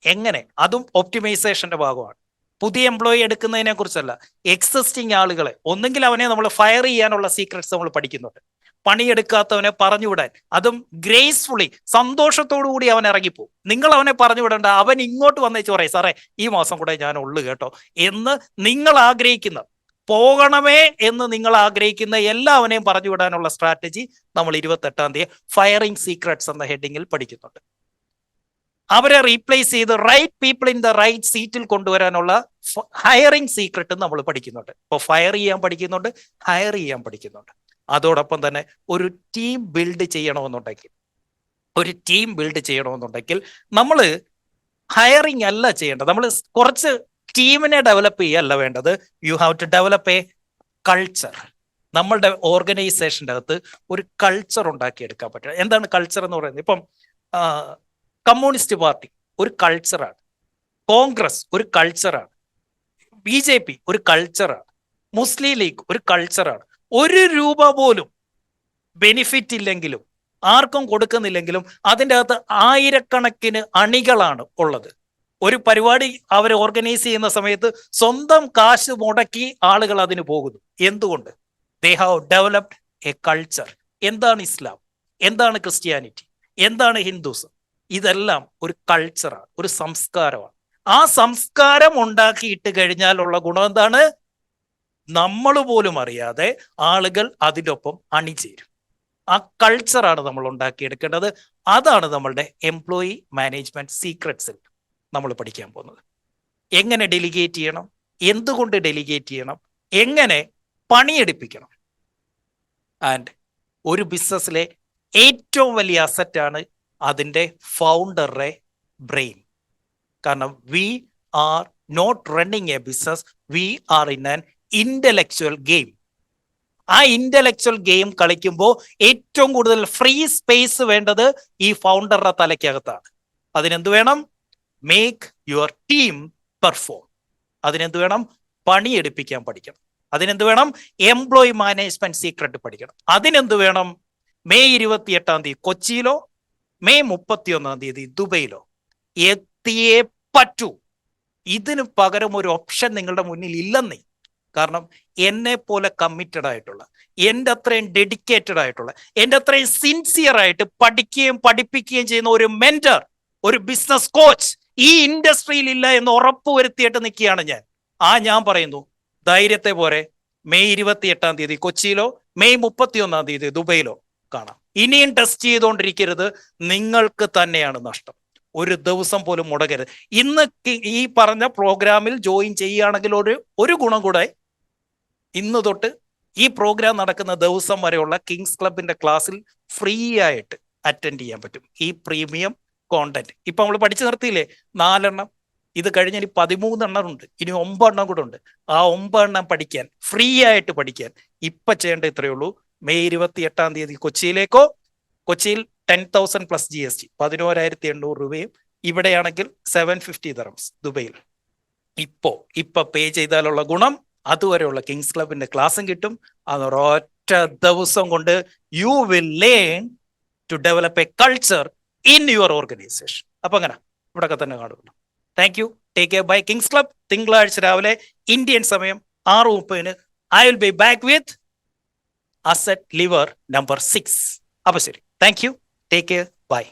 എങ്ങനെ, അതും ഒപ്റ്റിമൈസേഷന്റെ ഭാഗമാണ്. പുതിയ എംപ്ലോയി എടുക്കുന്നതിനെ കുറിച്ചല്ല, എക്സിസ്റ്റിംഗ് ആളുകളെ ഒന്നെങ്കിൽ അവനെ നമ്മൾ ഫയർ ചെയ്യാനുള്ള സീക്രട്സ് നമ്മൾ പഠിക്കുന്നുണ്ട്. പണിയെടുക്കാത്തവനെ പറഞ്ഞുവിടാൻ, അതും ഗ്രേസ്ഫുള്ളി, സന്തോഷത്തോടു കൂടി അവൻ ഇറങ്ങിപ്പോവും. നിങ്ങൾ അവനെ പറഞ്ഞുവിടേണ്ട, അവൻ ഇങ്ങോട്ട് വന്നേച്ച് പറയും സാറേ ഈ മാസം കൂടെ ഞാൻ ഉള്ളു കേട്ടോ എന്ന് നിങ്ങൾ ആഗ്രഹിക്കുന്ന, പോകണമേ എന്ന് നിങ്ങൾ ആഗ്രഹിക്കുന്ന എല്ലാവനെയും പറഞ്ഞുവിടാനുള്ള സ്ട്രാറ്റജി നമ്മൾ 28-ാം തീയതി ഫയറിംഗ് സീക്രട്സ് എന്ന ഹെഡിങ്ങിൽ പഠിക്കുന്നുണ്ട്. അവരെ റീപ്ലേസ് ചെയ്ത് right people in the right സീറ്റിൽ കൊണ്ടുവരാനുള്ള ഹയറിംഗ് സീക്രട്ട് നമ്മൾ പഠിക്കുന്നുണ്ട്. ഇപ്പോൾ ഫയർ ചെയ്യാൻ പഠിക്കുന്നുണ്ട്, ഹയർ ചെയ്യാൻ പഠിക്കുന്നുണ്ട്. അതോടൊപ്പം തന്നെ ഒരു ടീം ബിൽഡ് ചെയ്യണമെന്നുണ്ടെങ്കിൽ നമ്മൾ ഹയറിംഗ് അല്ല ചെയ്യേണ്ടത്, നമ്മൾ കുറച്ച് ടീമിനെ ഡെവലപ്പ് ചെയ്യല്ല വേണ്ടത്. You have to develop a culture. നമ്മളുടെ ഓർഗനൈസേഷൻ്റെ അകത്ത് ഒരു കൾച്ചർ ഉണ്ടാക്കിയെടുക്കാൻ പറ്റും. എന്താണ് കൾച്ചർ എന്ന് പറയുന്നത്? ഇപ്പം കമ്മ്യൂണിസ്റ്റ് പാർട്ടി ഒരു കൾച്ചറാണ്, കോൺഗ്രസ് ഒരു കൾച്ചറാണ്, BJP ഒരു കൾച്ചറാണ്, മുസ്ലിം ലീഗ് ഒരു കൾച്ചറാണ്. 1 രൂപ പോലും ബെനിഫിറ്റ് ഇല്ലെങ്കിലും ആർക്കും കൊടുക്കുന്നില്ലെങ്കിലും അതിൻ്റെ അകത്ത് ആയിരക്കണക്കിന് അണികളാണ് ഉള്ളത്. ഒരു പരിപാടി അവർ ഓർഗനൈസ് ചെയ്യുന്ന സമയത്ത് സ്വന്തം കാശ് മുടക്കി ആളുകൾ അതിന് പോകുന്നു. എന്തുകൊണ്ട്? They have developed A culture. എന്താണ് ഇസ്ലാം, എന്താണ് ക്രിസ്ത്യാനിറ്റി, എന്താണ് ഹിന്ദുസം? ഇതെല്ലാം ഒരു കൾച്ചറാണ്, ഒരു സംസ്കാരമാണ്. ആ സംസ്കാരം ഉണ്ടാക്കിയിട്ട് കഴിഞ്ഞാലുള്ള ഗുണം എന്താണ്? നമ്മൾ പോലും അറിയാതെ ആളുകൾ അതിൻ്റെ ഒപ്പം അണിചേരും. ആ കൾച്ചറാണ് നമ്മൾ ഉണ്ടാക്കിയെടുക്കേണ്ടത്. അതാണ് നമ്മളുടെ എംപ്ലോയി മാനേജ്മെന്റ് സീക്രട്സിൽ നമ്മൾ പഠിക്കാൻ പോകുന്നത്. എങ്ങനെ ഡെലിഗേറ്റ് ചെയ്യണം, എന്തുകൊണ്ട് ഡെലിഗേറ്റ് ചെയ്യണം, എങ്ങനെ പണിയെടുപ്പിക്കണം. ആൻഡ് ഒരു ബിസിനസ്സിലെ ഏറ്റവും വലിയ അസറ്റാണ് അതിൻ്റെ ഫൗണ്ടറുടെ ബ്രെയിൻ. കാരണം we are not running a business, we are in an intellectual game. ആ ഇന്റലക്ച്വൽ ഗെയിം കളിക്കുമ്പോൾ ഏറ്റവും കൂടുതൽ ഫ്രീ സ്പേസ് വേണ്ടത് ഈ ഫൗണ്ടറുടെ തലയ്ക്കകത്താണ്. അതിനെന്ത് വേണം? Make your team perform. അതിനെന്ത് വേണം? പണിയെടുപ്പിക്കാൻ പഠിക്കണം. അതിനെന്ത് വേണം? എംപ്ലോയി മാനേജ്മെന്റ് സീക്രട്ട് പഠിക്കണം. അതിനെന്ത് വേണം? മെയ് 28 കൊച്ചിയിലോ മെയ് 31 ദുബൈയിലോ എത്തിയേ പറ്റൂ. ഇതിന് പകരം ഒരു ഓപ്ഷൻ നിങ്ങളുടെ മുന്നിൽ ഇല്ലെന്നേ. കാരണം എന്നെ പോലെ കമ്മിറ്റഡ് ആയിട്ടുള്ള, എൻ്റെ അത്രയും ഡെഡിക്കേറ്റഡ് ആയിട്ടുള്ള, എൻ്റെ അത്രയും സിൻസിയർ ആയിട്ട് പഠിക്കുകയും പഠിപ്പിക്കുകയും ചെയ്യുന്ന ഒരു മെന്റർ, ഒരു ബിസിനസ് കോച്ച് ഈ ഇൻഡസ്ട്രിയിൽ ഇല്ല എന്ന് ഉറപ്പുവരുത്തിയിട്ട് നിൽക്കുകയാണ് ഞാൻ. ഞാൻ പറയുന്നു, ധൈര്യത്തെ പോരെ മെയ് 28 കൊച്ചിയിലോ മെയ് 31 ദുബൈയിലോ കാണാം. ഇനിയും ടെസ്റ്റ് ചെയ്തുകൊണ്ടിരിക്കരുത്, നിങ്ങൾക്ക് തന്നെയാണ് നഷ്ടം. ഒരു ദിവസം പോലും മുടങ്ങരുത്. ഇന്ന് ഈ പറഞ്ഞ പ്രോഗ്രാമിൽ ജോയിൻ ചെയ്യുകയാണെങ്കിൽ ഒരു ഗുണം കൂടെ, ഇന്ന് തൊട്ട് ഈ പ്രോഗ്രാം നടക്കുന്ന ദിവസം വരെയുള്ള കിങ്സ് ക്ലബിന്റെ ക്ലാസ്സിൽ ഫ്രീ ആയിട്ട് അറ്റൻഡ് ചെയ്യാൻ പറ്റും. ഈ പ്രീമിയം കോണ്ടന്റ് ഇപ്പൊ നമ്മൾ പഠിച്ചു നിർത്തിയില്ലേ 4 എണ്ണം, ഇത് കഴിഞ്ഞ ഇനി 13 എണ്ണം ഉണ്ട്, ഇനി 9 എണ്ണം കൂടെ ഉണ്ട്. ആ 9 എണ്ണം പഠിക്കാൻ, ഫ്രീ ആയിട്ട് പഠിക്കാൻ ഇപ്പൊ ചെയ്യേണ്ട ഇത്രയേ ഉള്ളൂ. മെയ് 28 കൊച്ചിയിലേക്കോ, കൊച്ചിയിൽ 10,000 പ്ലസ് GST 11,800 രൂപയും, ഇവിടെയാണെങ്കിൽ 750 ദിർഹംസ് ദുബൈയിൽ. ഇപ്പൊ പേ ചെയ്താലുള്ള ഗുണം, അതുവരെയുള്ള കിങ്സ് ക്ലബിന്റെ ക്ലാസ്സും കിട്ടും. അതൊരൊറ്റ ദിവസം കൊണ്ട് you will learn to develop a culture in your organization. അപ്പൊ അങ്ങനെ ഇവിടൊക്കെ തന്നെ കാണുള്ളൂ. Thank you. Take care. Bye. Kings Club തിങ്കളാഴ്ച രാവിലെ ഇന്ത്യൻ സമയം 6:30 I will be back with asset lever number 6. അപ്പൊ ശരി, thank you. Take care. By.